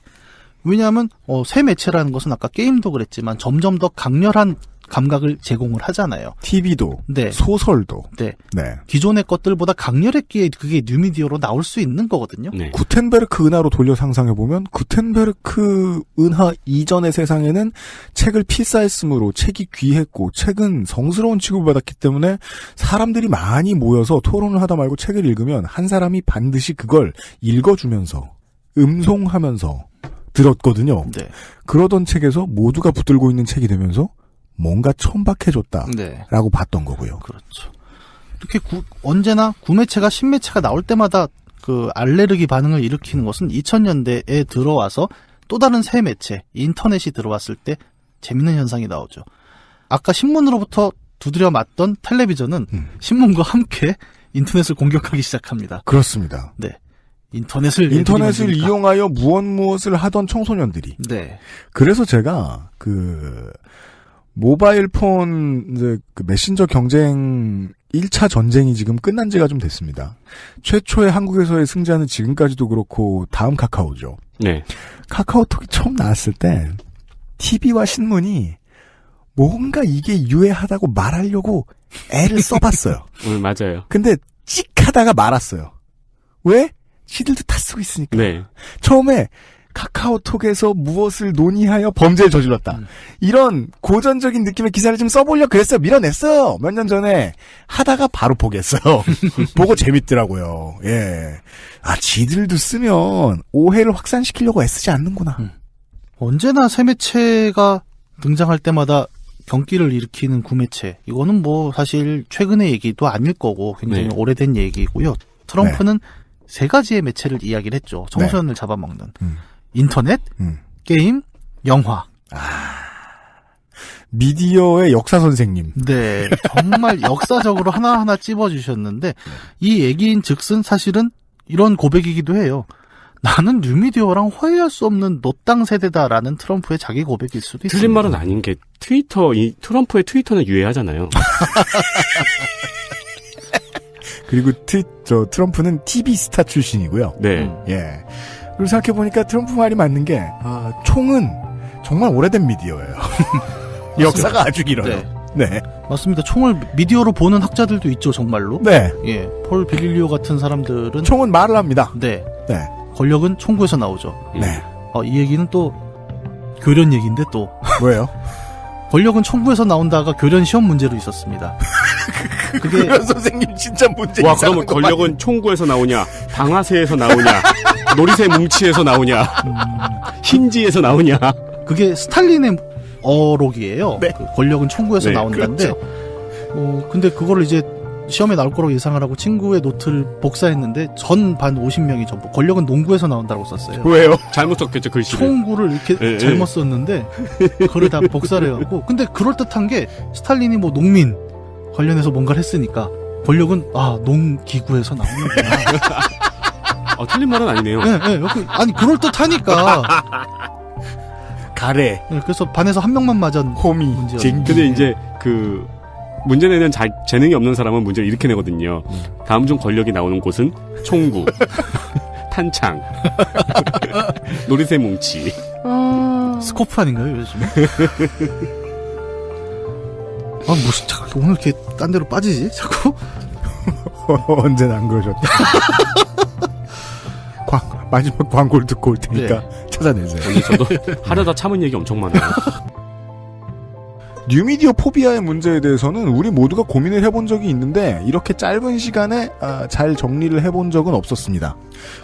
왜냐하면 새 매체라는 것은 아까 게임도 그랬지만 점점 더 강렬한 감각을 제공을 하잖아요. TV도, 네. 소설도. 네. 네. 기존의 것들보다 강렬했기에 그게 뉴미디어로 나올 수 있는 거거든요. 네. 구텐베르크 은하로 돌려 상상해보면 구텐베르크 은하 이전의 세상에는 책을 필사했으므로 책이 귀했고 책은 성스러운 취급을 받았기 때문에 사람들이 많이 모여서 토론을 하다 말고 책을 읽으면 한 사람이 반드시 그걸 읽어주면서 음송하면서 들었거든요. 네. 그러던 책에서 모두가 붙들고 있는 책이 되면서 뭔가 천박해졌다라고 네. 봤던 거고요. 그렇죠. 이렇게 언제나 구매체가 신매체가 나올 때마다 그 알레르기 반응을 일으키는 것은 2000년대에 들어와서 또 다른 새 매체, 인터넷이 들어왔을 때 재밌는 현상이 나오죠. 아까 신문으로부터 두드려 맞던 텔레비전은 신문과 함께 인터넷을 공격하기 시작합니다. 그렇습니다. 네. 인터넷을 이용하여 무엇을 하던 청소년들이. 네. 그래서 제가 모바일 폰 이제 그 메신저 경쟁 1차 전쟁이 지금 끝난 지가 좀 됐습니다. 최초의 한국에서의 승자는 지금까지도 그렇고 다음 카카오죠. 네. 카카오톡이 처음 나왔을 때 TV와 신문이 뭔가 이게 유해하다고 말하려고 애를 써봤어요. 맞아요. 근데 찍하다가 말았어요. 왜? 지들도 다 쓰고 있으니까. 네. 처음에 카카오톡에서 무엇을 논의하여 범죄를 저질렀다. 이런 고전적인 느낌의 기사를 좀 써보려고 그랬어요. 밀어냈어요. 몇 년 전에. 하다가 바로 포기했어요. 보고 재밌더라고요. 예. 아, 지들도 쓰면 오해를 확산시키려고 애쓰지 않는구나. 언제나 새 매체가 등장할 때마다 경기를 일으키는 구매체. 이거는 뭐 사실 최근의 얘기도 아닐 거고 굉장히 네. 오래된 얘기고요. 트럼프는 세 가지의 매체를 이야기를 했죠. 청소년을 잡아먹는. 인터넷, 게임, 영화. 미디어의 역사 선생님. 네. 정말 역사적으로 하나하나 찝어주셨는데 이 얘기인 즉슨 사실은 이런 고백이기도 해요. 나는 뉴미디어랑 화해할 수 없는 노땅 세대다라는 트럼프의 자기 고백일 수도 있습니다. 틀린 말은 아닌 게 트럼프의 트위터는 유해하잖아요. 그리고 트럼프는 TV 스타 출신이고요. 네. 예. 그리고 생각해보니까 트럼프 말이 맞는 게, 총은 정말 오래된 미디어예요. 역사가 아주 길어요. 네. 맞습니다. 총을 미디어로 보는 학자들도 있죠, 정말로. 네. 예. 폴 빌릴리오 같은 사람들은. 총은 말을 합니다. 네. 네. 권력은 총구에서 나오죠. 네. 이 얘기는 또, 교련 얘기인데 또. 뭐예요? 권력은 총구에서 나온다가 교련 시험 문제로 있었습니다. 그게 교련 선생님 진짜 문제. 와, 그러면 권력은 총구에서 나오냐, 방아쇠에서 나오냐, 놀이새 뭉치에서 나오냐, 힌지에서 나오냐. 그게 스탈린의 어록이에요. 네. 그 권력은 총구에서 네, 나온다는데, 근데 그거를 이제 시험에 나올 거라고 예상을 하고 친구의 노트를 복사했는데 전 반 50명이 전부 권력은 농구에서 나온다고 썼어요. 왜요? 잘못 썼겠죠, 글씨를. 총구를 이렇게 잘못 썼는데 그걸 다 복사를 해갖고 근데 그럴듯한 게 스탈린이 뭐 농민 관련해서 뭔가를 했으니까 권력은 농기구에서 나오는구나. 틀린 말은 아니네요. 네, 아니 그럴듯하니까. 가래. 네, 그래서 반에서 한 명만 맞은 호미. 문제였는데. 근데 이제 문제 내는 재능이 없는 사람은 문제를 이렇게 내거든요. 다음 중 권력이 나오는 곳은 총구, 탄창, 놀이새 뭉치. 스코프 아닌가요, 요즘에? 자꾸 오늘 이렇게 딴 데로 빠지지? 자꾸? 언제나 안 그러셨다. 마지막 광고를 듣고 올 테니까 찾아내세요. 저도 하려다 참은 얘기 엄청 많아요. 뉴미디어 포비아의 문제에 대해서는 우리 모두가 고민을 해본 적이 있는데 이렇게 짧은 시간에 잘 정리를 해본 적은 없었습니다.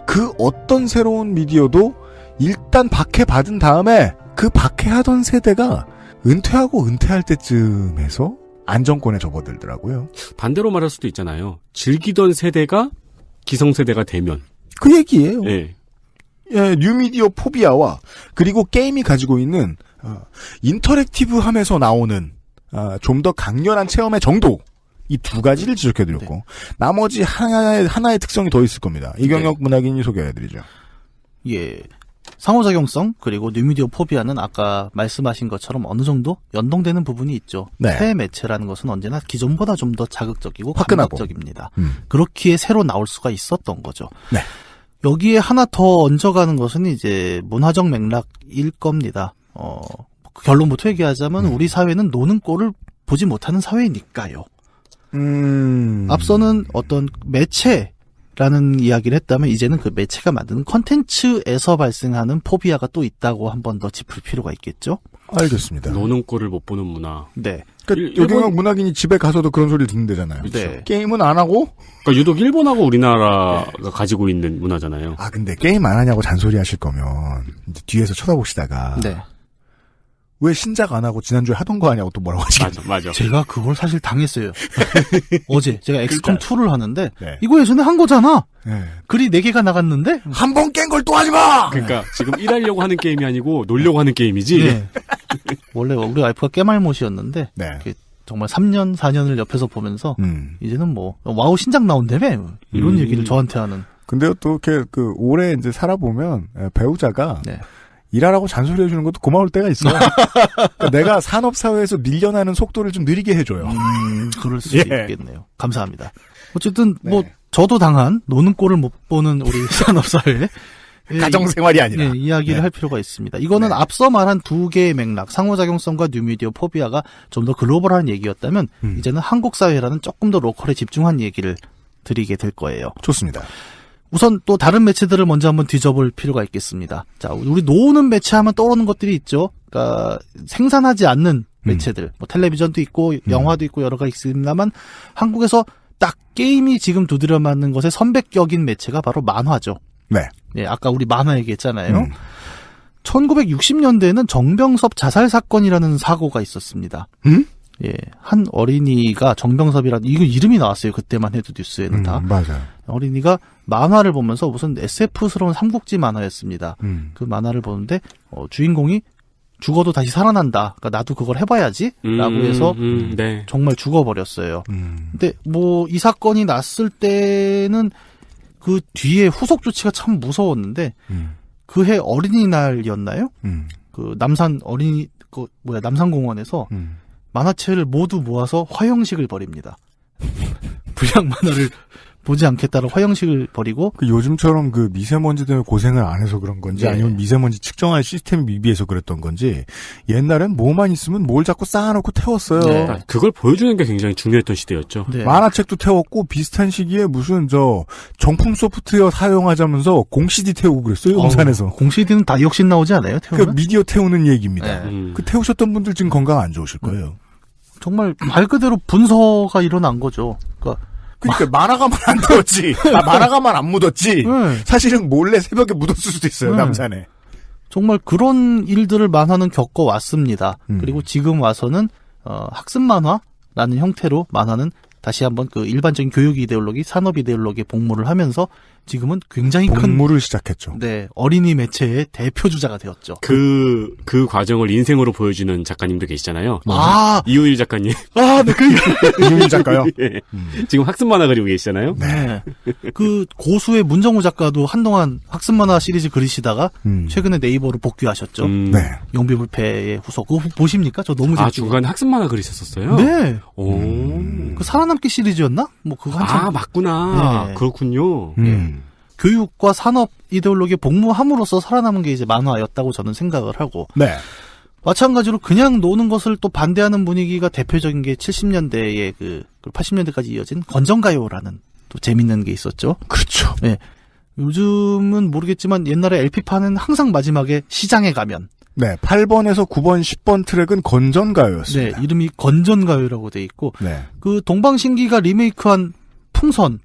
그 어떤 새로운 미디어도 일단 박해받은 다음에 그 박해하던 세대가 은퇴할 때쯤에서 안정권에 접어들더라고요. 반대로 말할 수도 있잖아요. 즐기던 세대가 기성세대가 되면. 그 얘기예요. 네. 예, 뉴미디어 포비아와 그리고 게임이 가지고 있는 인터랙티브함에서 나오는 좀 더 강렬한 체험의 정도 이 두 가지를 지적해드렸고 나머지 하나의 특성이 더 있을 겁니다. 이경혁 문학인이 소개해드리죠. 예, 상호작용성 그리고 뉴미디어 포비아는 아까 말씀하신 것처럼 어느 정도 연동되는 부분이 있죠. 네. 새 매체라는 것은 언제나 기존보다 좀 더 자극적이고 화끈하고. 감각적입니다. 그렇기에 새로 나올 수가 있었던 거죠. 네. 여기에 하나 더 얹어가는 것은 이제 문화적 맥락일 겁니다. 결론부터 얘기하자면 우리 사회는 노는 꼴을 보지 못하는 사회니까요. 앞서는 어떤 매체라는 이야기를 했다면 이제는 그 매체가 만드는 컨텐츠에서 발생하는 포비아가 또 있다고 한 번 더 짚을 필요가 있겠죠? 알겠습니다. 노는 꼴을 못 보는 문화. 네. 그러니까 요경학 문학인이 집에 가서도 그런 소리를 듣는 데잖아요. 네. 게임은 안 하고? 그러니까 유독 일본하고 우리나라가 가지고 있는 문화잖아요. 아, 근데 게임 안 하냐고 잔소리 하실 거면 이제 뒤에서 쳐다보시다가 네. 왜 신작 안 하고 지난주에 하던 거 하냐고 또 뭐라고 하시겠죠. 맞아. 제가 그걸 사실 당했어요. 어제 제가 엑스컴 2를 하는데 네. 이거 예전에 한 거잖아. 네. 글이 4개가 나갔는데 한 번 깬 걸 또 하지 마! 그러니까 지금 일하려고 하는 게임이 아니고 놀려고 하는 게임이지. 네. 원래 우리 와이프가 깨말못이었는데 네. 정말 3년 4년을 옆에서 보면서 이제는 뭐 와우 신작 나온다며 이런 얘기를 저한테 하는. 근데요 또 이렇게 그 오래 이제 살아보면 배우자가 네. 일하라고 잔소리 해주는 것도 고마울 때가 있어요. 그러니까 내가 산업사회에서 밀려나는 속도를 좀 느리게 해줘요. 그럴 수 예. 있겠네요. 감사합니다. 어쨌든 네. 뭐 저도 당한 노는 꼴을 못 보는 우리 산업사회 가정생활이 아니라. 네, 이야기를 네. 할 필요가 있습니다. 이거는 네. 앞서 말한 두 개의 맥락, 상호작용성과 뉴미디어 포비아가 좀 더 글로벌한 얘기였다면 이제는 한국 사회라는 조금 더 로컬에 집중한 얘기를 드리게 될 거예요. 좋습니다. 우선 또 다른 매체들을 먼저 한번 뒤져볼 필요가 있겠습니다. 자, 우리 노는 매체하면 떠오르는 것들이 있죠. 그러니까 생산하지 않는 매체들, 뭐 텔레비전도 있고 영화도 있고 여러 가지 있습니다만 한국에서 딱 게임이 지금 두드려 맞는 것에 선배격인 매체가 바로 만화죠. 네. 예, 아까 우리 만화 얘기했잖아요. 1960년대에는 정병섭 자살 사건이라는 사고가 있었습니다. 예, 한 어린이가 정병섭이라는 이거 이름이 나왔어요. 그때만 해도 뉴스에는 다. 맞아요. 어린이가 만화를 보면서 무슨 SF스러운 삼국지 만화였습니다. 그 만화를 보는데 주인공이 죽어도 다시 살아난다. 그러니까 나도 그걸 해봐야지라고 해서 네. 정말 죽어버렸어요. 근데 뭐 이 사건이 났을 때는 그 뒤에 후속 조치가 참 무서웠는데 그해 어린이날이었나요? 그 남산 남산공원에서 만화책을 모두 모아서 화형식을 벌입니다. 불량 만화를 보지 않겠다는 화형식을 벌이고 그 요즘처럼 그 미세먼지 때문에 고생을 안 해서 그런 건지 네. 아니면 미세먼지 측정할 시스템이 미비해서 그랬던 건지 옛날엔 뭐만 있으면 뭘 자꾸 쌓아놓고 태웠어요. 네. 그러니까 그걸 보여주는 게 굉장히 중요했던 시대였죠. 네. 만화책도 태웠고 비슷한 시기에 무슨 정품 소프트웨어 사용하자면서 공 CD 태우고 그랬어요. 용산에서. 공 CD는 다 역신 나오지 않아요? 그 태우면? 미디어 태우는 얘기입니다. 네. 그 태우셨던 분들 지금 건강 안 좋으실 거예요. 정말 말 그대로 분서가 일어난 거죠. 그러니까 만화가만 안 태웠지. 만화가만 안 묻었지. 네. 사실은 몰래 새벽에 묻었을 수도 있어요. 네. 남산에. 정말 그런 일들을 만화는 겪어왔습니다. 그리고 지금 와서는 학습 만화라는 형태로 만화는 다시 한번 그 일반적인 교육 이데올로기, 산업 이데올로기에 복무를 하면서 지금은 굉장히 큰 복무를 시작했죠. 네, 어린이 매체의 대표 주자가 되었죠. 그 과정을 인생으로 보여주는 작가님도 계시잖아요. 아, 이훈일 작가님. 네, 이윤 작가요? 예. 지금 학습 만화 그리고 계시잖아요. 네. 그 고수의 문정우 작가도 한동안 학습 만화 시리즈 그리시다가 최근에 네이버로 복귀하셨죠. 네. 용비불패의 후속. 그거 보십니까? 저 너무 아, 재밌게. 중간에 학습 만화 그리셨었어요? 네. 오. 그 살아남기 시리즈였나? 뭐 그거 한참. 아, 맞구나. 네. 그렇군요. 교육과 산업 이데올로기에 복무함으로써 살아남은 게 이제 만화였다고 저는 생각을 하고. 네. 마찬가지로 그냥 노는 것을 또 반대하는 분위기가 대표적인 게 70년대에 그 80년대까지 이어진 건전가요라는 또 재밌는 게 있었죠. 그렇죠. 네. 요즘은 모르겠지만 옛날에 LP판은 항상 마지막에 시장에 가면. 네. 8번에서 9번, 10번 트랙은 건전가요였습니다. 네. 이름이 건전가요라고 돼 있고. 네. 그 동방신기가 리메이크한 풍선이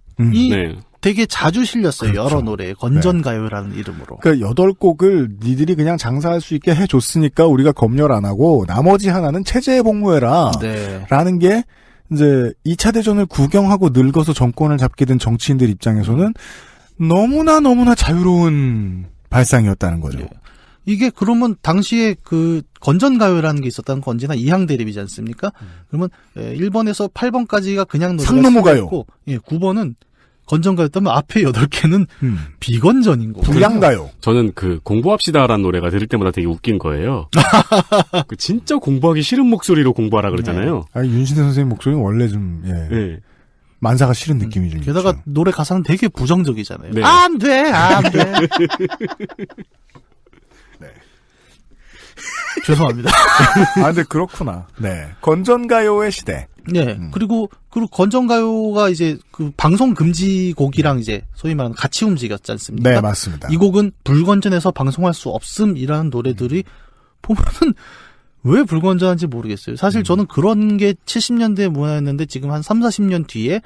네. 되게 자주 실렸어요. 그렇죠. 여러 노래에. 건전가요라는 이름으로. 그러니까 8곡을 니들이 그냥 장사할 수 있게 해줬으니까 우리가 검열 안 하고 나머지 하나는 체제에 복무해라. 네. 라는 게 이제 2차 대전을 구경하고 늙어서 정권을 잡게 된 정치인들 입장에서는 너무나 자유로운 발상이었다는 거죠. 네. 이게 그러면 당시에 그 건전가요라는 게 있었다는 건 언제나 이항 대립이지 않습니까? 그러면 1번에서 8번까지가 그냥 노래가 상노무가요. 있고 9번은 건전가요였다면 앞에 8개는 비건전인 거고. 불량가요. 저는 그 공부합시다라는 노래가 들을 때마다 되게 웃긴 거예요. 그 진짜 공부하기 싫은 목소리로 공부하라 그러잖아요. 아니, 윤신태 선생님 목소리는 원래 좀 네. 만사가 싫은 느낌이 좀 게다가 있죠. 노래 가사는 되게 부정적이잖아요. 네. 안 돼. 죄송합니다. 아, 근데 그렇구나. 네. 건전가요의 시대. 네. 그리고 건전가요가 이제 그 방송 금지곡이랑 이제 소위 말하는 같이 움직였지 않습니까? 네, 맞습니다. 이 곡은 불건전해서 방송할 수 없음이라는 노래들이 보면은 왜 불건전한지 모르겠어요. 사실 저는 그런 게 70년대 문화였는데 지금 한 3, 40년 뒤에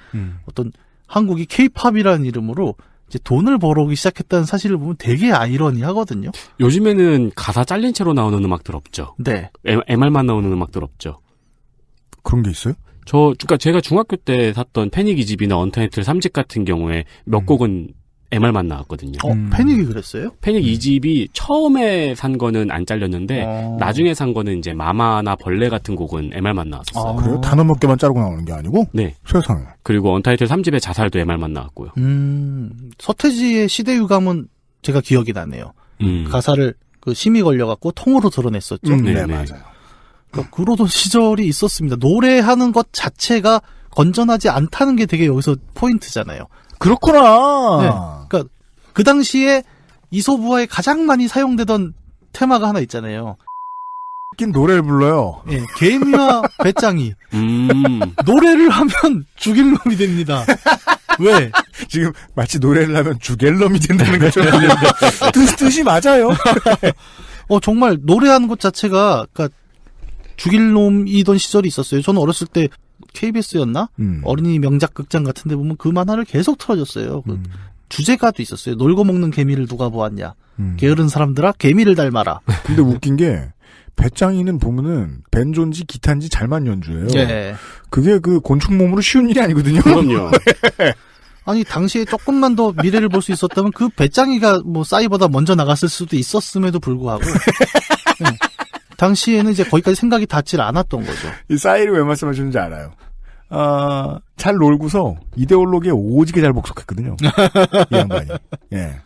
어떤 한국이 케이팝이라는 이름으로 이제 돈을 벌어오기 시작했다는 사실을 보면 되게 아이러니하거든요. 요즘에는 가사 잘린 채로 나오는 음악들 없죠. 네. MR만 나오는 음악들 없죠. 그런 게 있어요? 그러니까 제가 중학교 때 샀던 패닉 2집이나 언타이틀 3집 같은 경우에 몇 곡은 MR만 나왔거든요. 패닉이 그랬어요? 패닉 2집이 처음에 산 거는 안 잘렸는데 나중에 산 거는 이제 마마나 벌레 같은 곡은 MR만 나왔었어요. 그래요? 단어 몇 개만 자르고 나오는 게 아니고? 네. 세상에. 그리고 언타이틀 3집의 자살도 MR만 나왔고요. 서태지의 시대유감은 제가 기억이 나네요. 가사를 그 심이 걸려갖고 통으로 드러냈었죠. 네, 맞아요. 그러니까 그러던 시절이 있었습니다. 노래하는 것 자체가 건전하지 않다는 게 되게 여기서 포인트잖아요. 그렇구나. 네. 그러니까 그 당시에 이소부화에 가장 많이 사용되던 테마가 하나 있잖아요. 낀 노래를 불러요. 예, 개미와 배짱이. 노래를 하면 죽일 놈이 됩니다. 왜? 지금 마치 노래를 하면 주갤럼이 된다는 것처럼 뜻이 맞아요. 정말 노래하는 것 자체가 그러니까 죽일 놈이던 시절이 있었어요. 저는 어렸을 때 KBS였나? 어린이 명작 극장 같은 데 보면 그 만화를 계속 틀어줬어요. 그 주제가도 있었어요. 놀고 먹는 개미를 누가 보았냐. 게으른 사람들아 개미를 닮아라. 근데 웃긴 게 배짱이는 보면은 벤조인지 기타인지 잘만 연주해요. 네. 그게 그 곤충 몸으로 쉬운 일이 아니거든요. 그럼요. 아니 당시에 조금만 더 미래를 볼 수 있었다면 그 배짱이가 뭐 싸이보다 먼저 나갔을 수도 있었음에도 불구하고 네. 당시에는 이제 거기까지 생각이 닿질 않았던 거죠. 이 싸이를 왜 말씀하시는지 알아요. 잘 놀고서 이데올로기에 오지게 잘 복속했거든요. 이 양반이. 예.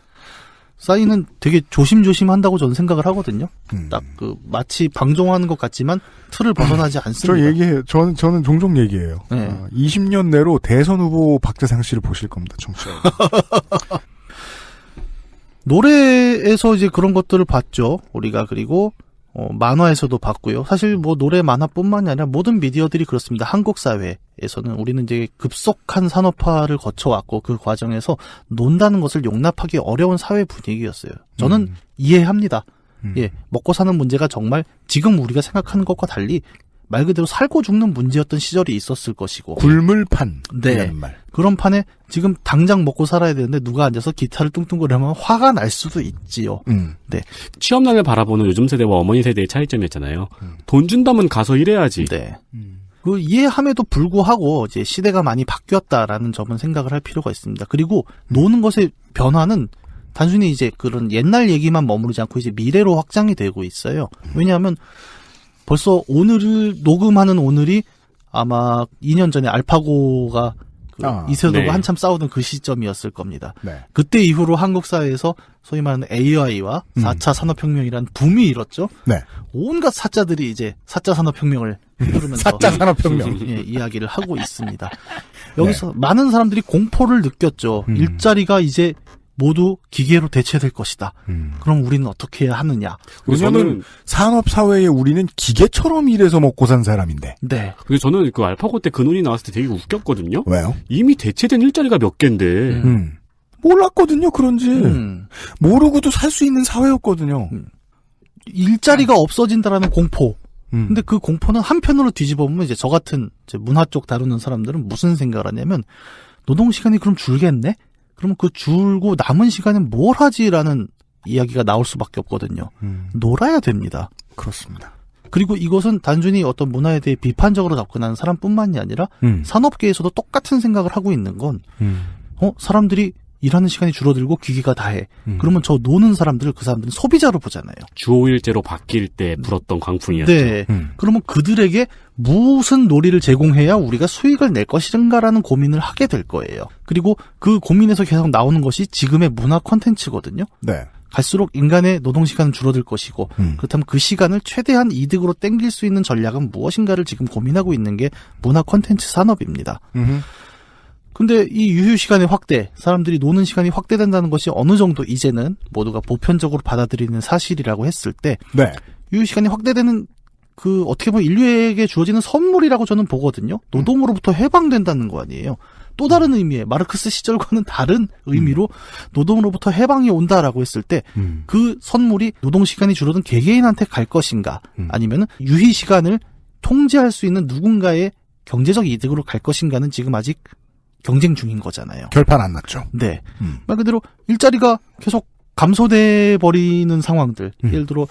싸이는 되게 조심조심 한다고 저는 생각을 하거든요. 딱 그 마치 방종하는 것 같지만 틀을 벗어나지 않습니다. 저 얘기해요. 저는 종종 얘기해요. 네. 20년 내로 대선 후보 박재상 씨를 보실 겁니다. 청취자. 노래에서 이제 그런 것들을 봤죠. 우리가 그리고 만화에서도 봤고요. 사실 뭐 노래 만화뿐만이 아니라 모든 미디어들이 그렇습니다. 한국 사회에서는 우리는 이제 급속한 산업화를 거쳐왔고 그 과정에서 논다는 것을 용납하기 어려운 사회 분위기였어요. 저는 이해합니다. 예, 먹고 사는 문제가 정말 지금 우리가 생각하는 것과 달리 말 그대로 살고 죽는 문제였던 시절이 있었을 것이고. 굴물판. 네. 말. 그런 판에 지금 당장 먹고 살아야 되는데 누가 앉아서 기타를 뚱뚱거리면 화가 날 수도 있지요. 네. 취업난을 바라보는 요즘 세대와 어머니 세대의 차이점이었잖아요. 돈 준다면 가서 일해야지. 네. 그 이해함에도 불구하고 이제 시대가 많이 바뀌었다라는 점은 생각을 할 필요가 있습니다. 그리고 노는 것의 변화는 단순히 이제 그런 옛날 얘기만 머무르지 않고 이제 미래로 확장이 되고 있어요. 왜냐하면 벌써 오늘을 녹음하는 오늘이 아마 2년 전에 알파고가 이세돌과 네. 한참 싸우던 그 시점이었을 겁니다. 네. 그때 이후로 한국 사회에서 소위 말하는 AI와 4차 산업혁명이라는 붐이 일었죠. 네. 온갖 사자들이 이제 4차 산업혁명을 휘두르면서 4차 산업혁명. 예, 이야기를 하고 있습니다. 여기서 많은 사람들이 공포를 느꼈죠. 일자리가 이제 모두 기계로 대체될 것이다. 그럼 우리는 어떻게 해야 하느냐. 왜냐면 산업사회에 우리는 기계처럼 일해서 먹고 산 사람인데. 네. 근데 저는 그 알파고 때 그 논의 나왔을 때 되게 웃겼거든요. 왜요? 이미 대체된 일자리가 몇 개인데. 몰랐거든요, 그런지. 모르고도 살 수 있는 사회였거든요. 일자리가 없어진다라는 공포. 근데 그 공포는 한편으로 뒤집어 보면 이제 저 같은 이제 문화 쪽 다루는 사람들은 무슨 생각을 하냐면 노동시간이 그럼 줄겠네? 그러면 그 줄고 남은 시간에 뭘 하지라는 이야기가 나올 수밖에 없거든요. 놀아야 됩니다. 그렇습니다. 그리고 이것은 단순히 어떤 문화에 대해 비판적으로 접근하는 사람뿐만이 아니라 산업계에서도 똑같은 생각을 하고 있는 건 사람들이 일하는 시간이 줄어들고 기계가 다 해. 그러면 저 노는 사람들을 그 사람들은 소비자로 보잖아요. 주 5일제로 바뀔 때 불었던 광풍이었죠. 네. 그러면 그들에게 무슨 놀이를 제공해야 우리가 수익을 낼 것인가라는 고민을 하게 될 거예요. 그리고 그 고민에서 계속 나오는 것이 지금의 문화 콘텐츠거든요. 네. 갈수록 인간의 노동시간은 줄어들 것이고 그렇다면 그 시간을 최대한 이득으로 땡길 수 있는 전략은 무엇인가를 지금 고민하고 있는 게 문화 콘텐츠 산업입니다. 근데 이 유휴 시간의 확대, 사람들이 노는 시간이 확대된다는 것이 어느 정도 이제는 모두가 보편적으로 받아들이는 사실이라고 했을 때 네. 유휴시간이 확대되는 그 어떻게 보면 인류에게 주어지는 선물이라고 저는 보거든요. 노동으로부터 해방된다는 거 아니에요. 또 다른 의미의 마르크스 시절과는 다른 의미로 노동으로부터 해방이 온다라고 했을 때 그 선물이 노동시간이 줄어든 개개인한테 갈 것인가 아니면 유휴시간을 통제할 수 있는 누군가의 경제적 이득으로 갈 것인가는 지금 아직 경쟁 중인 거잖아요. 결판 안 났죠. 네. 말 그대로 일자리가 계속 감소돼 버리는 상황들. 예를 들어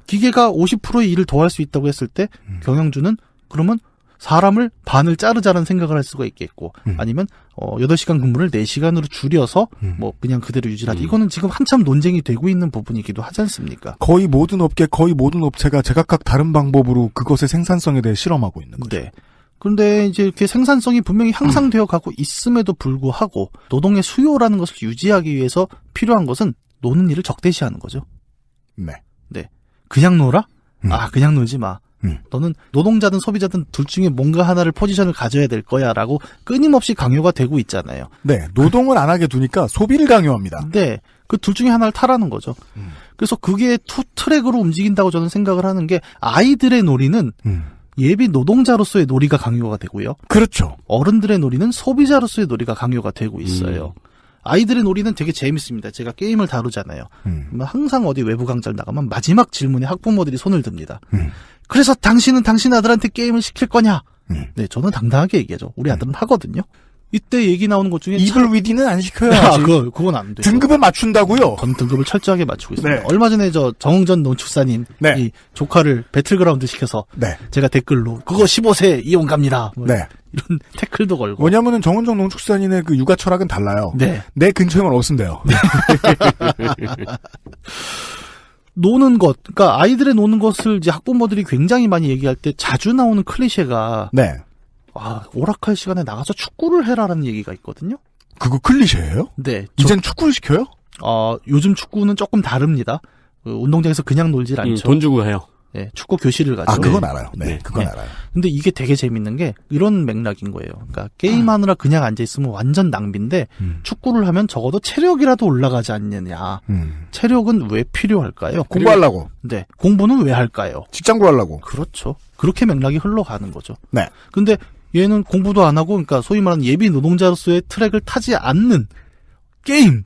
기계가 50%의 일을 더 할 수 있다고 했을 때 경영주는 그러면 사람을 반을 자르자는 생각을 할 수가 있겠고 아니면 8시간 근무를 4시간으로 줄여서 뭐 그냥 그대로 유지하자. 이거는 지금 한참 논쟁이 되고 있는 부분이기도 하지 않습니까? 거의 모든 업계, 거의 모든 업체가 제각각 다른 방법으로 그것의 생산성에 대해 실험하고 있는 거죠. 네. 그런데 이제 이렇게 생산성이 분명히 향상되어 가고 있음에도 불구하고 노동의 수요라는 것을 유지하기 위해서 필요한 것은 노는 일을 적대시하는 거죠. 네. 네. 그냥 놀아? 그냥 놀지 마. 너는 노동자든 소비자든 둘 중에 뭔가 하나를 포지션을 가져야 될 거야 라고 끊임없이 강요가 되고 있잖아요. 네. 노동을 안 하게 두니까 소비를 강요합니다. 네. 그 둘 중에 하나를 타라는 거죠. 그래서 그게 투 트랙으로 움직인다고 저는 생각을 하는 게 아이들의 놀이는 예비 노동자로서의 놀이가 강요가 되고요. 그렇죠. 어른들의 놀이는 소비자로서의 놀이가 강요가 되고 있어요. 아이들의 놀이는 되게 재밌습니다. 제가 게임을 다루잖아요. 항상 어디 외부 강좌를 나가면 마지막 질문에 학부모들이 손을 듭니다. 그래서 당신은 당신 아들한테 게임을 시킬 거냐? 네, 저는 당당하게 얘기하죠. 우리 아들은 하거든요. 이때 얘기 나오는 것 중에 이블 위디는 안 시켜야지. 그건 안 돼요. 등급을 맞춘다고요? 전 등급을 철저하게 맞추고 있습니다. 네. 얼마 전에 정웅전 농축사님 네. 이 조카를 배틀그라운드 시켜서 네. 제가 댓글로 그거 15세 이용 갑니다. 뭐 네. 이런 태클도 걸고. 왜냐면은 정은정 농축산인의 그 육아 철학은 달라요. 네. 내 근처에만 없으면 돼요. 노는 것, 그러니까 아이들의 노는 것을 이제 학부모들이 굉장히 많이 얘기할 때 자주 나오는 클리셰가 네. 오락할 시간에 나가서 축구를 해라라는 얘기가 있거든요. 그거 클리셰예요? 네. 이젠 축구를 시켜요? 요즘 축구는 조금 다릅니다. 운동장에서 그냥 놀질 않죠. 돈 주고 해요. 네, 축구 교실을 가죠. 그건 알아요. 네, 네. 그건 네. 알아요. 근데 이게 되게 재밌는 게 이런 맥락인 거예요. 그러니까 게임하느라 그냥 앉아있으면 완전 낭비인데 축구를 하면 적어도 체력이라도 올라가지 않느냐. 체력은 왜 필요할까요? 공부하려고. 네. 공부는 왜 할까요? 직장 구하려고. 그렇죠. 그렇게 맥락이 흘러가는 거죠. 네. 근데 얘는 공부도 안 하고, 그러니까 소위 말하는 예비 노동자로서의 트랙을 타지 않는 게임을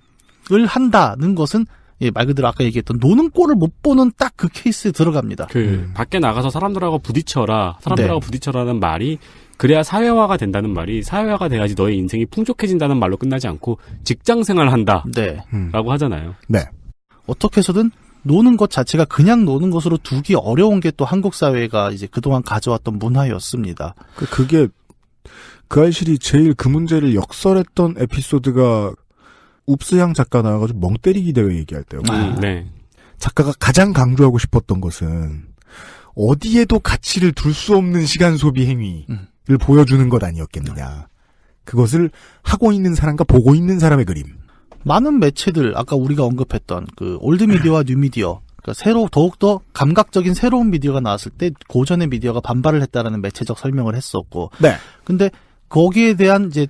한다는 것은 말 그대로 아까 얘기했던 노는 꼴을 못 보는 딱 그 케이스에 들어갑니다. 밖에 나가서 사람들하고 부딪혀라는 말이 그래야 사회화가 된다는 말이 사회화가 돼야지 너의 인생이 풍족해진다는 말로 끝나지 않고 직장 생활을 한다. 네. 라고 하잖아요. 네. 어떻게 해서든 노는 것 자체가 그냥 노는 것으로 두기 어려운 게 또 한국 사회가 이제 그동안 가져왔던 문화였습니다. 그게 그 알실이 제일 그 문제를 역설했던 에피소드가 웁스향 작가 나와가지고 멍 때리기 대회 얘기할 때요. 네. 작가가 가장 강조하고 싶었던 것은 어디에도 가치를 둘 수 없는 시간 소비 행위를 보여주는 것 아니었겠느냐. 그것을 하고 있는 사람과 보고 있는 사람의 그림. 많은 매체들 아까 우리가 언급했던 그 올드 미디어와 뉴 미디어, 그러니까 더욱더 감각적인 새로운 미디어가 나왔을 때 고전의 미디어가 반발을 했다라는 매체적 설명을 했었고. 네. 근데 거기에 대한 이제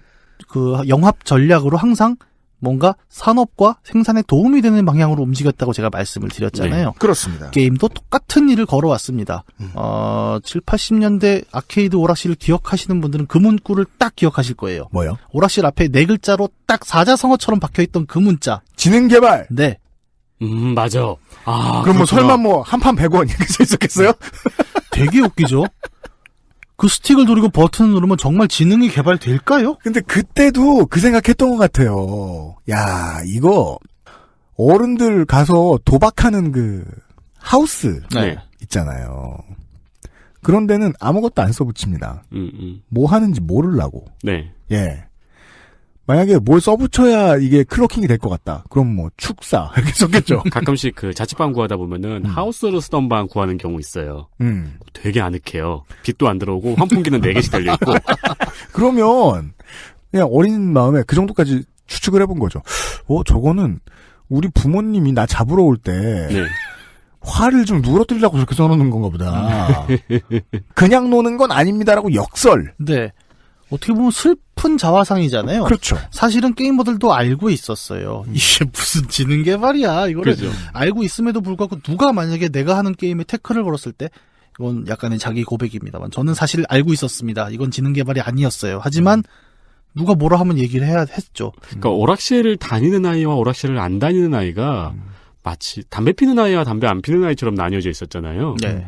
그 영합 전략으로 항상 뭔가 산업과 생산에 도움이 되는 방향으로 움직였다고 제가 말씀을 드렸잖아요. 네, 그렇습니다. 게임도 똑같은 일을 걸어왔습니다. 7, 80년대 아케이드 오락실을 기억하시는 분들은 그 문구를 딱 기억하실 거예요. 뭐요? 오락실 앞에 4글자로 딱 사자성어처럼 박혀있던 그 문자. 지능개발. 네. 맞아. 그럼 뭐 설마 뭐 한 판 100원 이렇게 써 있었겠어요? 되게 웃기죠? 그 스틱을 누르고 버튼을 누르면 정말 지능이 개발될까요? 근데 그때도 그 생각했던 것 같아요. 야, 이거 어른들 가서 도박하는 그 하우스 네. 있잖아요. 그런 데는 아무것도 안 써붙입니다. 뭐 하는지 모르려고. 네. 예. 만약에 뭘 써붙여야 이게 클로킹이 될 것 같다. 그럼 뭐 축사 이렇게 썼겠죠. 가끔씩 그 자취방 구하다 보면은 하우스로 쓰던 방 구하는 경우 있어요. 되게 아늑해요. 빛도 안 들어오고 환풍기는 4개씩 달려있고. 그러면 그냥 어린 마음에 그 정도까지 추측을 해본 거죠. 저거는 우리 부모님이 나 잡으러 올 때 네. 화를 좀 누러뜨리려고 저렇게 써놓는 건가 보다. 그냥 노는 건 아닙니다라고 역설. 네. 어떻게 보면 슬픈 자화상이잖아요. 그렇죠. 사실은 게이머들도 알고 있었어요. 이게 무슨 지능 개발이야. 이거를 그렇죠. 알고 있음에도 불구하고 누가 만약에 내가 하는 게임에 태클을 걸었을 때 이건 약간의 자기 고백입니다만 저는 사실 알고 있었습니다. 이건 지능 개발이 아니었어요. 하지만 누가 뭐라 하면 얘기를 해야 했죠. 그러니까 오락실을 다니는 아이와 오락실을 안 다니는 아이가 마치 담배 피는 아이와 담배 안 피는 아이처럼 나뉘어져 있었잖아요. 네.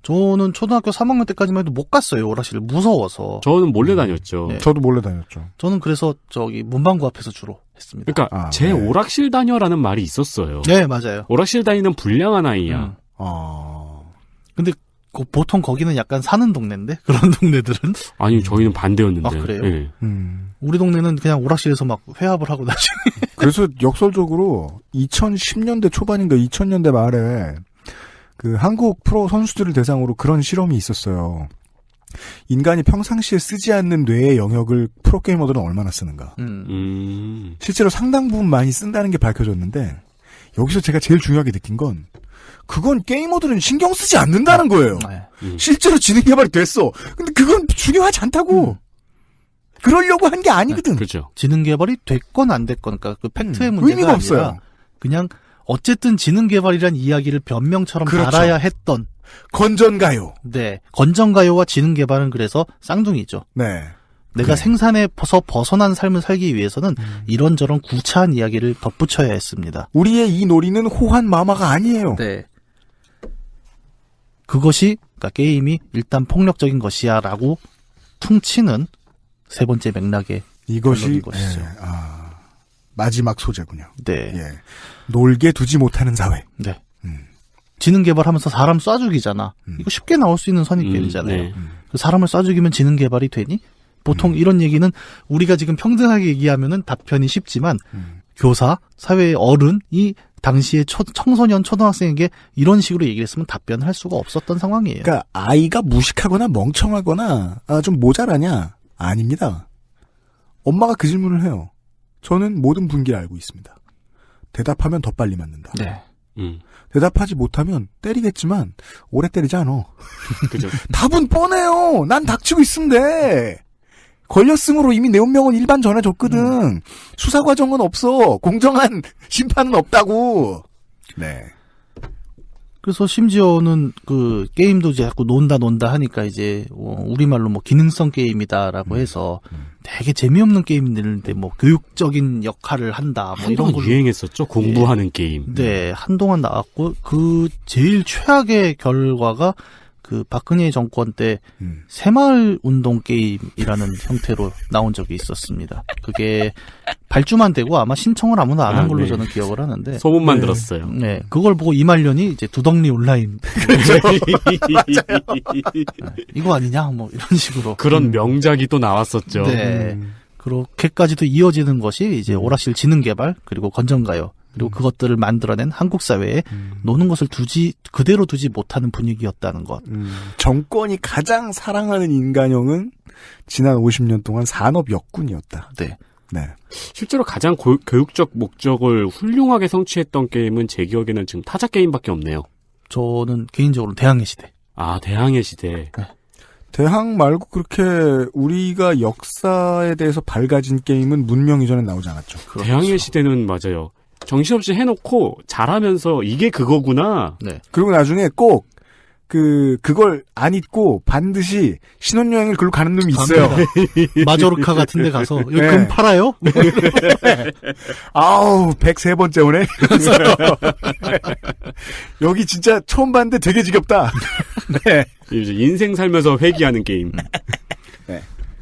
저는 초등학교 3학년 때까지만 해도 못 갔어요. 오락실을 무서워서. 저는 몰래 다녔죠. 네. 저도 몰래 다녔죠. 저는 그래서 저기 문방구 앞에서 주로 했습니다. 그러니까 제 오락실 다녀라는 말이 있었어요. 네, 맞아요. 오락실 다니는 불량한 아이야. 근데 보통 거기는 약간 사는 동네인데 그런 동네들은 아니 저희는 반대였는데. 아, 그래요? 네. 우리 동네는 그냥 오락실에서 막 회합을 하고 나중에 그래서 역설적으로 2010년대 초반인가 2000년대 말에 그 한국 프로 선수들을 대상으로 그런 실험이 있었어요. 인간이 평상시에 쓰지 않는 뇌의 영역을 프로게이머들은 얼마나 쓰는가. 실제로 상당 부분 많이 쓴다는 게 밝혀졌는데 여기서 제가 제일 중요하게 느낀 건 그건 게이머들은 신경 쓰지 않는다는 거예요. 실제로 지능 개발이 됐어. 근데 그건 중요하지 않다고. 그러려고 한 게 아니거든. 그렇죠. 지능 개발이 됐건 안 됐건 그러니까 그 팩트의 문제가 의미가 아니라 없어요. 그냥 어쨌든 지능 개발이란 이야기를 변명처럼 그렇죠. 달아야 했던 건전가요. 네. 건전가요와 지능 개발은 그래서 쌍둥이죠. 네. 내가 생산에서 벗어난 삶을 살기 위해서는 이런저런 구차한 이야기를 덧붙여야 했습니다. 우리의 이 놀이는 호환 마마가 아니에요. 네. 그것이 그러니까 게임이 일단 폭력적인 것이야라고 퉁치는 세 번째 맥락의 이것이 것이죠. 마지막 소재군요. 네. 예. 놀게 두지 못하는 사회. 네. 지능 개발하면서 사람 쏴 죽이잖아. 이거 쉽게 나올 수 있는 선입견이잖아요. 네. 그 사람을 쏴 죽이면 지능 개발이 되니? 보통 이런 얘기는 우리가 지금 평등하게 얘기하면은 답변이 쉽지만 교사, 사회의 어른이 당시에 청소년, 초등학생에게 이런 식으로 얘기를 했으면 답변을 할 수가 없었던 상황이에요. 그러니까 아이가 무식하거나 멍청하거나 좀 모자라냐? 아닙니다. 엄마가 그 질문을 해요. 저는 모든 분기를 알고 있습니다. 대답하면 더 빨리 맞는다. 네. 대답하지 못하면 때리겠지만 오래 때리지 않아. 그죠. 답은 뻔해요. 난 닥치고 있으면 돼. 걸렸으므로 이미 내 운명은 일반 전해줬거든. 수사 과정은 없어. 공정한 심판은 없다고. 네. 그래서 심지어는 그 게임도 이제 자꾸 논다 하니까 이제 우리말로 뭐 기능성 게임이다라고 해서 되게 재미없는 게임들인데 뭐 교육적인 역할을 한다 뭐 이런 한동안 걸로 유행했었죠. 공부하는 게임. 네, 한동안 나왔고 그 제일 최악의 결과가 그 박근혜 정권 때 새마을 운동 게임이라는 형태로 나온 적이 있었습니다. 그게 발주만 되고 아마 신청을 아무나 안 한 걸로 네. 저는 기억을 하는데 소문만 들었어요. 네, 그걸 보고 이말년이 이제 두덕리 온라인 이거 아니냐 뭐 이런 식으로 그런 명작이 또 나왔었죠. 네, 그렇게까지도 이어지는 것이 이제 오락실 지능 개발 그리고 건전가요. 그리고 그것들을 만들어낸 한국 사회에 노는 것을 그대로 두지 못하는 분위기였다는 것. 정권이 가장 사랑하는 인간형은 지난 50년 동안 산업 역군이었다. 네. 네. 실제로 가장 교육적 목적을 훌륭하게 성취했던 게임은 제 기억에는 지금 타자 게임밖에 없네요. 저는 개인적으로 대항해 시대. 아, 대항해 시대. 네. 대항 말고 그렇게 우리가 역사에 대해서 밝아진 게임은 문명 이전에 나오지 않았죠. 그렇죠. 대항해 시대는 맞아요. 정신없이 해놓고 잘하면서 이게 그거구나. 네. 그리고 나중에 꼭 그걸 안 잊고 반드시 신혼여행을 글로 가는 놈이 있어요. 마조르카 같은 데 가서 여기 네. 금 팔아요? 아우 103번째 오네. 여기 진짜 처음 봤는데 되게 지겹다. 네. 이제 인생 살면서 회귀하는 게임.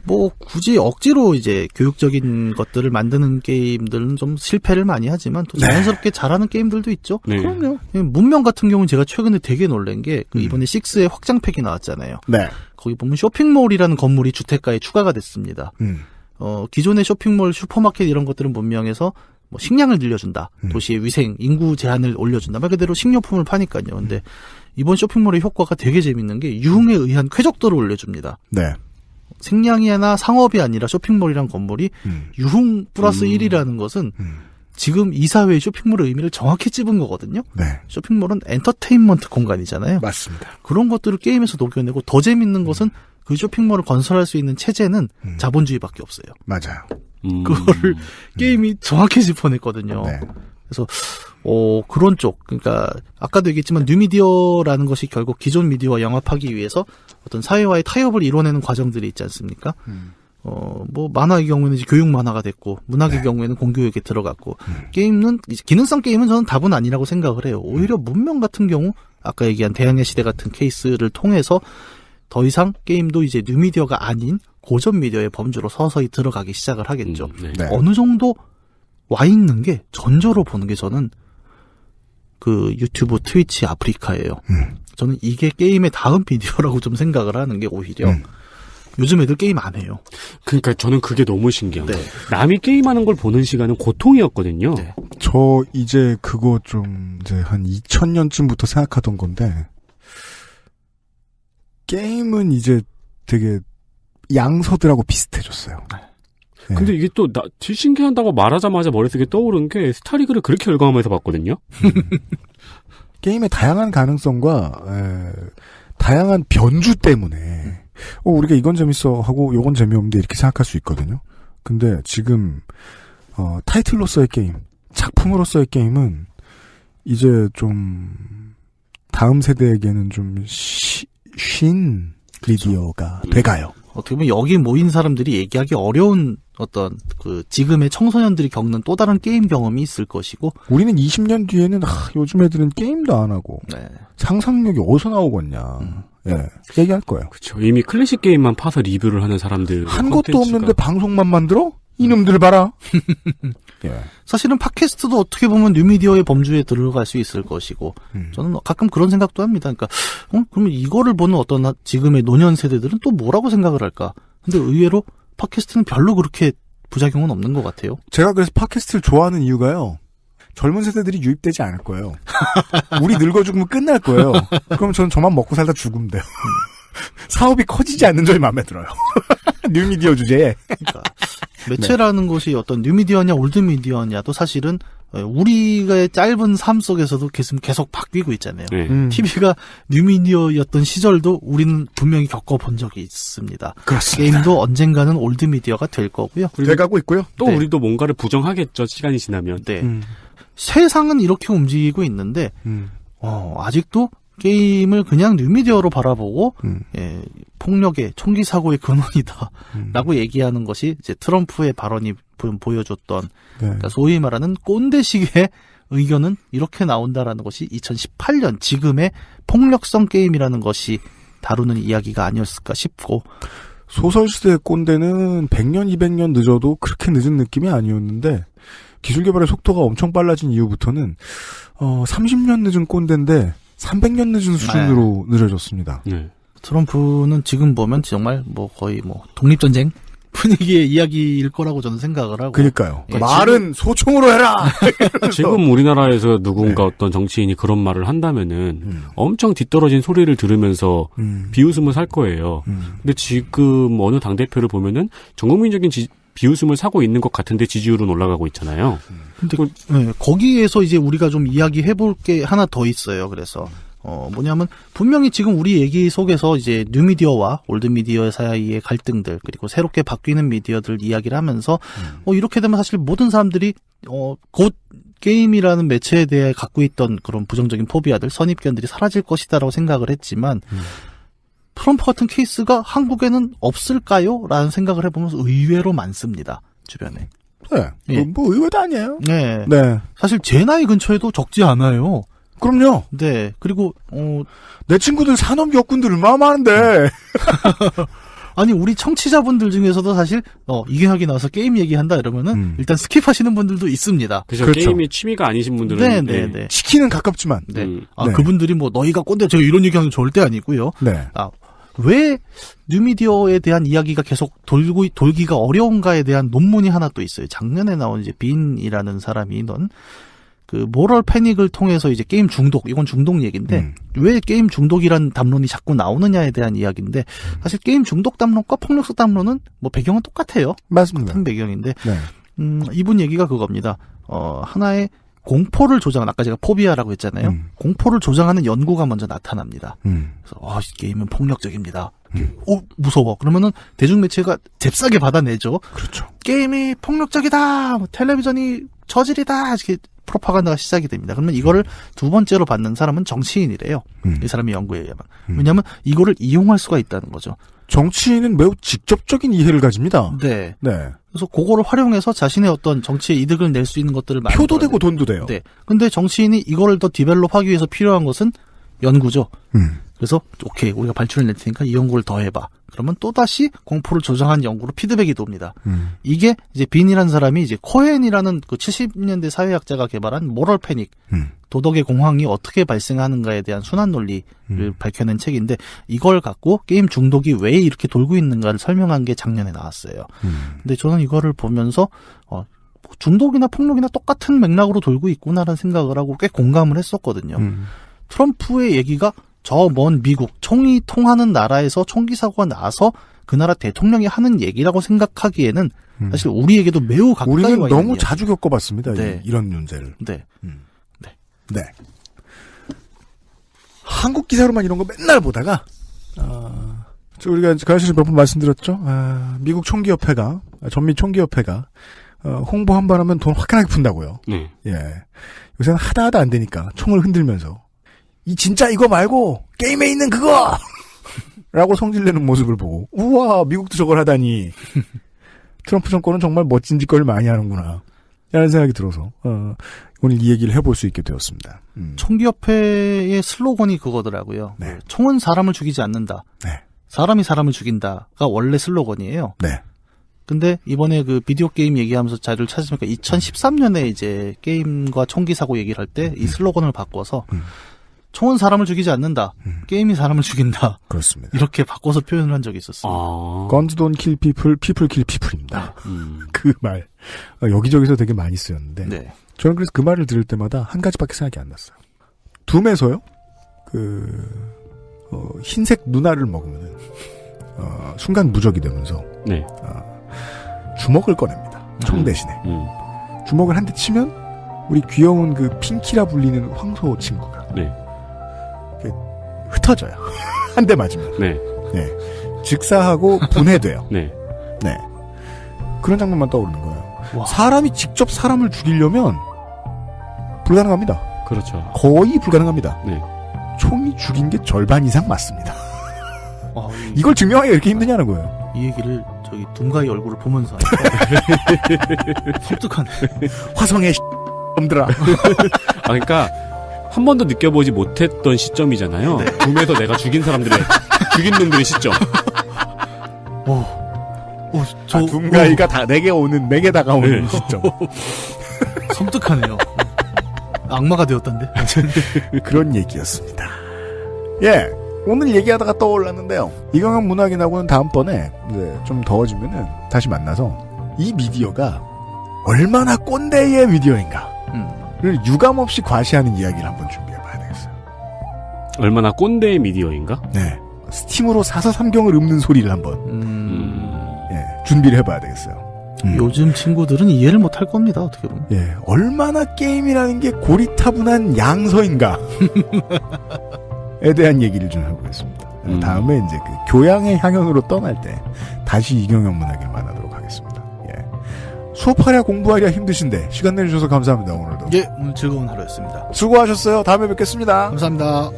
뭐 굳이 억지로 이제 교육적인 것들을 만드는 게임들은 좀 실패를 많이 하지만 또 자연스럽게 잘하는 게임들도 있죠. 네. 그럼요. 문명 같은 경우는 제가 최근에 되게 놀란 게 그 이번에 6의 확장팩이 나왔잖아요. 네. 거기 보면 쇼핑몰이라는 건물이 주택가에 추가가 됐습니다. 기존의 쇼핑몰, 슈퍼마켓 이런 것들은 문명에서 뭐 식량을 늘려준다. 도시의 위생, 인구 제한을 올려준다. 말 그대로 식료품을 파니까요. 근데 이번 쇼핑몰의 효과가 되게 재밌는 게 유흥에 의한 쾌적도를 올려줍니다. 네. 생량이나 상업이 아니라 쇼핑몰이란 건물이 유흥 플러스 1이라는 것은 지금 이 사회의 쇼핑몰의 의미를 정확히 찝은 거거든요. 네. 쇼핑몰은 엔터테인먼트 공간이잖아요. 맞습니다. 그런 것들을 게임에서 녹여내고 더 재밌는 것은 그 쇼핑몰을 건설할 수 있는 체제는 자본주의밖에 없어요. 맞아요. 그거를 게임이 정확히 짚어냈거든요. 네. 그래서 그런 쪽, 그러니까 아까도 얘기했지만 뉴미디어라는 것이 결국 기존 미디어와 영합하기 위해서 어떤 사회와의 타협을 이뤄내는 과정들이 있지 않습니까? 뭐 만화의 경우에는 이제 교육 만화가 됐고 문학의 경우에는 공교육에 들어갔고 게임은 이제 기능성 게임은 저는 답은 아니라고 생각을 해요. 오히려 문명 같은 경우 아까 얘기한 대항해 시대 같은 케이스를 통해서 더 이상 게임도 이제 뉴미디어가 아닌 고전 미디어의 범주로 서서히 들어가기 시작을 하겠죠. 네. 어느 정도 와 있는 게 전조로 보는 게 저는 그 유튜브, 트위치, 아프리카예요. 저는 이게 게임의 다음 미디어라고 좀 생각을 하는 게 오히려 요즘 애들 게임 안 해요. 그러니까 저는 그게 너무 신기한 네. 거예요. 남이 게임하는 걸 보는 시간은 고통이었거든요. 네. 저 이제 그거 좀 이제 한 2000년쯤부터 생각하던 건데 게임은 이제 되게 양서들하고 비슷해졌어요. 네. 근데 이게 또 신기하다고 말하자마자 머릿속에 떠오른 게 스타리그를 그렇게 열광하면서 봤거든요. 게임의 다양한 가능성과 다양한 변주 때문에 우리가 이건 재밌어 하고 요건 재미없는데 이렇게 생각할 수 있거든요. 근데 지금 타이틀로서의 게임, 작품으로서의 게임은 이제 좀 다음 세대에게는 좀 쉰 미디어가 돼가요. 어떻게 보면 여기 모인 사람들이 얘기하기 어려운 어떤 그 지금의 청소년들이 겪는 또 다른 게임 경험이 있을 것이고 우리는 20년 뒤에는 요즘 애들은 게임도 안 하고 네. 상상력이 어디서 나오겠냐. 예, 얘기할 거예요. 그렇죠. 이미 클래식 게임만 파서 리뷰를 하는 사람들 한 것도 없는데 방송만 만들어? 이놈들 봐라. 예. 사실은 팟캐스트도 어떻게 보면 뉴미디어의 범주에 들어갈 수 있을 것이고 저는 가끔 그런 생각도 합니다. 그러니까 그러면 이거를 보는 어떤 지금의 노년 세대들은 또 뭐라고 생각을 할까? 근데 의외로 팟캐스트는 별로 그렇게 부작용은 없는 것 같아요. 제가 그래서 팟캐스트를 좋아하는 이유가요. 젊은 세대들이 유입되지 않을 거예요. 우리 늙어 죽으면 끝날 거예요. 그럼 저는 저만 먹고 살다 죽으면 돼요. 사업이 커지지 않는 점이 마음에 들어요. 뉴미디어 주제에. 그러니까 매체라는 것이 어떤 뉴미디어냐 올드미디어냐도 사실은 우리가 짧은 삶 속에서도 계속 바뀌고 있잖아요. TV가 뉴미디어였던 시절도 우리는 분명히 겪어본 적이 있습니다. 그렇습니다. 게임도 언젠가는 올드미디어가 될 거고요. 돼가고 있고요. 또 네. 우리도 뭔가를 부정하겠죠. 시간이 지나면. 네. 세상은 이렇게 움직이고 있는데 아직도 게임을 그냥 뉴미디어로 바라보고 폭력의 총기 사고의 근원이다라고 얘기하는 것이 이제 트럼프의 발언이 보여줬던 그러니까 소위 말하는 꼰대식의 의견은 이렇게 나온다라는 것이 2018년 지금의 폭력성 게임이라는 것이 다루는 이야기가 아니었을까 싶고 소설시대의 꼰대는 100년, 200년 늦어도 그렇게 늦은 느낌이 아니었는데 기술 개발의 속도가 엄청 빨라진 이후부터는 30년 늦은 꼰대인데 300년 늦은 수준으로 늦어졌습니다. 네. 트럼프는 지금 보면 정말 거의 독립전쟁 분위기의 이야기일 거라고 저는 생각을 하고. 그러니까요. 예, 말은 소총으로 해라! 지금 우리나라에서 누군가 어떤 정치인이 그런 말을 한다면은 엄청 뒤떨어진 소리를 들으면서 비웃음을 살 거예요. 근데 지금 어느 당대표를 보면은 전국민적인 비웃음을 사고 있는 것 같은데 지지율은 올라가고 있잖아요. 근데 거기에서 이제 우리가 좀 이야기해 볼 게 하나 더 있어요. 그래서 뭐냐면 분명히 지금 우리 얘기 속에서 이제 뉴미디어와 올드미디어 사이의 갈등들 그리고 새롭게 바뀌는 미디어들 이야기를 하면서 이렇게 되면 사실 모든 사람들이 곧 게임이라는 매체에 대해 갖고 있던 그런 부정적인 포비아들 선입견들이 사라질 것이다라고 생각을 했지만 트럼프 같은 케이스가 한국에는 없을까요? 라는 생각을 해보면서 의외로 많습니다. 주변에. 네. 예. 뭐 의외도 아니에요. 네. 네. 사실 제 나이 근처에도 적지 않아요. 그럼요. 네. 그리고 내 친구들 산업 역군들 얼마나 많은데. 아니 우리 청취자분들 중에서도 사실 이경혁이 나와서 게임 얘기한다 이러면은 일단 스킵하시는 분들도 있습니다. 그렇죠. 게임이 취미가 아니신 분들은 네. 시키는 가깝지만. 네. 네. 그분들이 너희가 꼰대 제가 이런 얘기하는 절대 아니고요. 네. 왜 뉴미디어에 대한 이야기가 계속 돌기가 어려운가에 대한 논문이 하나 또 있어요. 작년에 나온 이제 빈이라는 사람이 넌 그 모럴 패닉을 통해서 이제 게임 중독, 이건 중독 얘기인데 왜 게임 중독이란 담론이 자꾸 나오느냐에 대한 이야기인데 사실 게임 중독 담론과 폭력성 담론은 배경은 똑같아요. 맞습니다. 같은 배경인데 이분 얘기가 그겁니다. 하나의 공포를 조장하는, 아까 제가 포비아라고 했잖아요. 공포를 조장하는 연구가 먼저 나타납니다. 그래서 이 게임은 폭력적입니다. 무서워. 그러면은 대중매체가 잽싸게 받아내죠. 그렇죠. 게임이 폭력적이다. 텔레비전이 저질이다. 이렇게 프로파간다가 시작이 됩니다. 그러면 이거를 두 번째로 받는 사람은 정치인이래요. 이 사람의 연구에 의하면. 왜냐하면 이거를 이용할 수가 있다는 거죠. 정치인은 매우 직접적인 이해를 가집니다. 네. 네. 그래서 그거를 활용해서 자신의 어떤 정치의 이득을 낼 수 있는 것들을 많이 표도 되고 돈도 돼요. 네. 근데 정치인이 이거를 더 디벨롭하기 위해서 필요한 것은 연구죠. 그래서 오케이, 우리가 발출을 낼 테니까 이 연구를 더 해봐. 그러면 또다시 공포를 조장한 연구로 피드백이 돕니다. 이게 이제 빈이라는 사람이 이제 코헨이라는 그 70년대 사회학자가 개발한 모럴 패닉, 도덕의 공황이 어떻게 발생하는가에 대한 순환 논리를 밝혀낸 책인데, 이걸 갖고 게임 중독이 왜 이렇게 돌고 있는가를 설명한 게 작년에 나왔어요. 근데 저는 이거를 보면서 중독이나 폭력이나 똑같은 맥락으로 돌고 있구나라는 생각을 하고 꽤 공감을 했었거든요. 트럼프의 얘기가 저 먼 미국 총이 통하는 나라에서 총기 사고가 나서 그 나라 대통령이 하는 얘기라고 생각하기에는 사실 우리에게도 매우 가까이 와 있는 우리는 너무 이야기. 자주 겪어봤습니다. 네. 이런 문제를. 네. 네. 한국 기사로만 이런 거 맨날 보다가 우리가 가시에서 몇 번 말씀드렸죠. 미국 총기협회가 전미 총기협회가 홍보 한 번 하면 돈 화끈하게 푼다고요. 네. 예. 요새는 하다 안 되니까 총을 흔들면서 진짜 이거 말고 게임에 있는 그거! 라고 성질내는 모습을 보고 우와 미국도 저걸 하다니 트럼프 정권은 정말 멋진 짓거리를 많이 하는구나 라는 생각이 들어서 오늘 이 얘기를 해볼 수 있게 되었습니다. 총기협회의 슬로건이 그거더라고요. 네. 총은 사람을 죽이지 않는다. 네. 사람이 사람을 죽인다가 원래 슬로건이에요. 네. 근데 이번에 그 비디오 게임 얘기하면서 자료를 찾으니까 2013년에 이제 게임과 총기 사고 얘기를 할 때 이 슬로건을 바꿔서 총은 사람을 죽이지 않는다. 게임이 사람을 죽인다. 그렇습니다. 이렇게 바꿔서 표현을 한 적이 있었어요. Guns don't kill people, people kill people입니다. 그 말 여기저기서 되게 많이 쓰였는데 네. 저는 그래서 그 말을 들을 때마다 한 가지밖에 생각이 안 났어요. 둠에서요. 흰색 누나를 먹으면은 순간 무적이 되면서 네. 주먹을 꺼냅니다. 총 대신에 주먹을 한 대 치면 우리 귀여운 그 핑키라 불리는 황소 친구가 네. 흩어져요. 한 대 맞으면. 네. 네. 즉사하고 분해돼요. 네. 네. 그런 장면만 떠오르는 거예요. 와. 사람이 직접 사람을 죽이려면 불가능합니다. 그렇죠. 거의 불가능합니다. 네. 총이 죽인 게 절반 이상 맞습니다. 와, 이걸 증명하기가 이렇게 힘드냐는 거예요. 이 얘기를 저기 둠가의 얼굴을 보면서 하니까 섬뜩하네. 화성의 놈들아. 그러니까 한 번도 느껴보지 못했던 시점이잖아요. 둠에서 내가 죽인 사람들의 죽인 놈들의 시점. 둠가이가 다 내게 다가오는 네. 시점. 섬뜩하네요. 악마가 되었던데. 그런 얘기였습니다. 예. 오늘 얘기하다가 떠올랐는데요. 이경영 문학인하고는 다음번에 이제 좀 더워지면은 다시 만나서 이 미디어가 얼마나 꼰대의 미디어인가를 유감없이 과시하는 이야기를 한번 준비해봐야 되겠어요. 얼마나 꼰대의 미디어인가? 네. 스팀으로 사서 삼경을 읊는 소리를 한번 준비를 해봐야 되겠어요. 요즘 친구들은 이해를 못할 겁니다. 어떻게 보면. 예, 얼마나 게임이라는 게 고리타분한 양서인가. 에 대한 얘기를 좀 해보겠습니다. 다음에 이제 그 교양의 향연으로 떠날 때 다시 이경영 문학을 만나도록 하겠습니다. 예. 수업하랴 공부하랴 힘드신데 시간 내주셔서 감사합니다. 오늘도. 예, 오늘 즐거운 하루였습니다. 수고하셨어요. 다음에 뵙겠습니다. 감사합니다.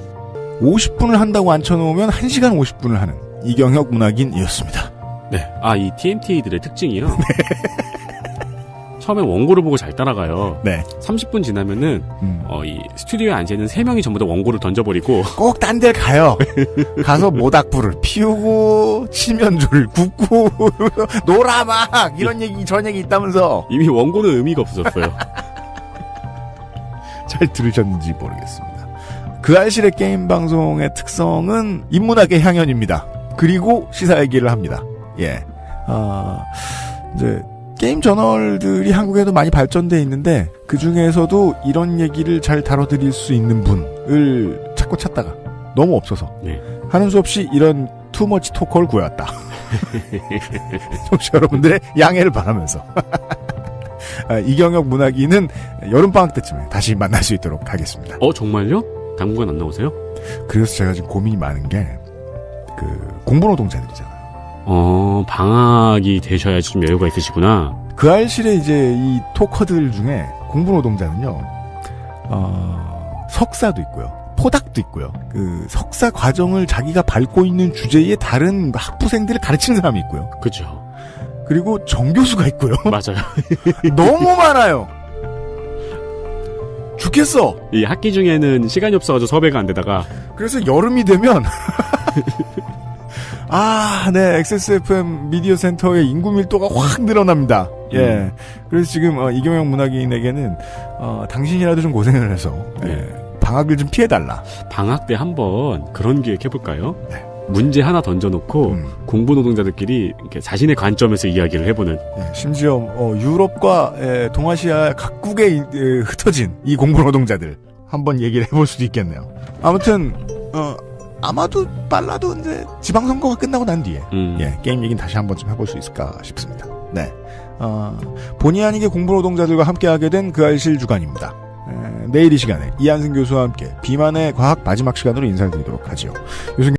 50분을 한다고 앉혀놓으면 1시간 50분을 하는 이경혁 문학인이었습니다. 네. 이 TMT들의 특징이요. 처음에 원고를 보고 잘 따라가요. 네. 30분 지나면은 이 스튜디오에 앉아있는 3명이 전부 다 원고를 던져버리고 꼭 딴 데 가요. 가서 모닥불을 피우고 칠면조를 굽고 놀아 막 이런 얘기 저런 얘기 있다면서 이미 원고는 의미가 없어졌어요. 잘 들으셨는지 모르겠습니다. 그 알실의 게임 방송의 특성은 인문학의 향연입니다. 그리고 시사 얘기를 합니다. 예. 이제 게임 저널들이 한국에도 많이 발전돼 있는데 그 중에서도 이런 얘기를 잘 다뤄드릴 수 있는 분을 찾고 찾다가 너무 없어서 하는 수 없이 이런 투머치 토커를 구해왔다. 청취자 여러분들의 양해를 바라면서 이경혁 문학인은 여름방학 때쯤에 다시 만날 수 있도록 하겠습니다. 정말요? 당분간 안 나오세요? 그래서 제가 지금 고민이 많은 게, 공부노동자들이잖아요. 방학이 되셔야지 좀 여유가 있으시구나. 그 알실에 이제 이 토커들 중에 공부노동자는요, 석사도 있고요. 포닥도 있고요. 그 석사 과정을 자기가 밟고 있는 주제의 다른 학부생들을 가르치는 사람이 있고요. 그죠. 그리고 정교수가 있고요. 맞아요. 너무 많아요. 죽겠어. 이 학기 중에는 시간이 없어가지고 섭외가 안 되다가. 그래서 여름이 되면 네, XSFM 미디어 센터의 인구 밀도가 확 늘어납니다. 예. 그래서 지금 이경영 문학인에게는 당신이라도 좀 고생을 해서 방학을 좀 피해달라. 방학 때 한번 그런 기획 해볼까요? 네. 문제 하나 던져놓고 공부 노동자들끼리 이렇게 자신의 관점에서 이야기를 해보는. 네, 심지어 유럽과 동아시아 각국에 흩어진 이 공부 노동자들 한번 얘기를 해볼 수도 있겠네요. 아무튼 아마도 빨라도 이제 지방선거가 끝나고 난 뒤에 게임 얘기는 다시 한번 좀 해볼 수 있을까 싶습니다. 네, 본의 아니게 공부 노동자들과 함께하게 된 그 알실 주간입니다. 내일 이 시간에 이한승 교수와 함께 비만의 과학 마지막 시간으로 인사드리도록 하지요.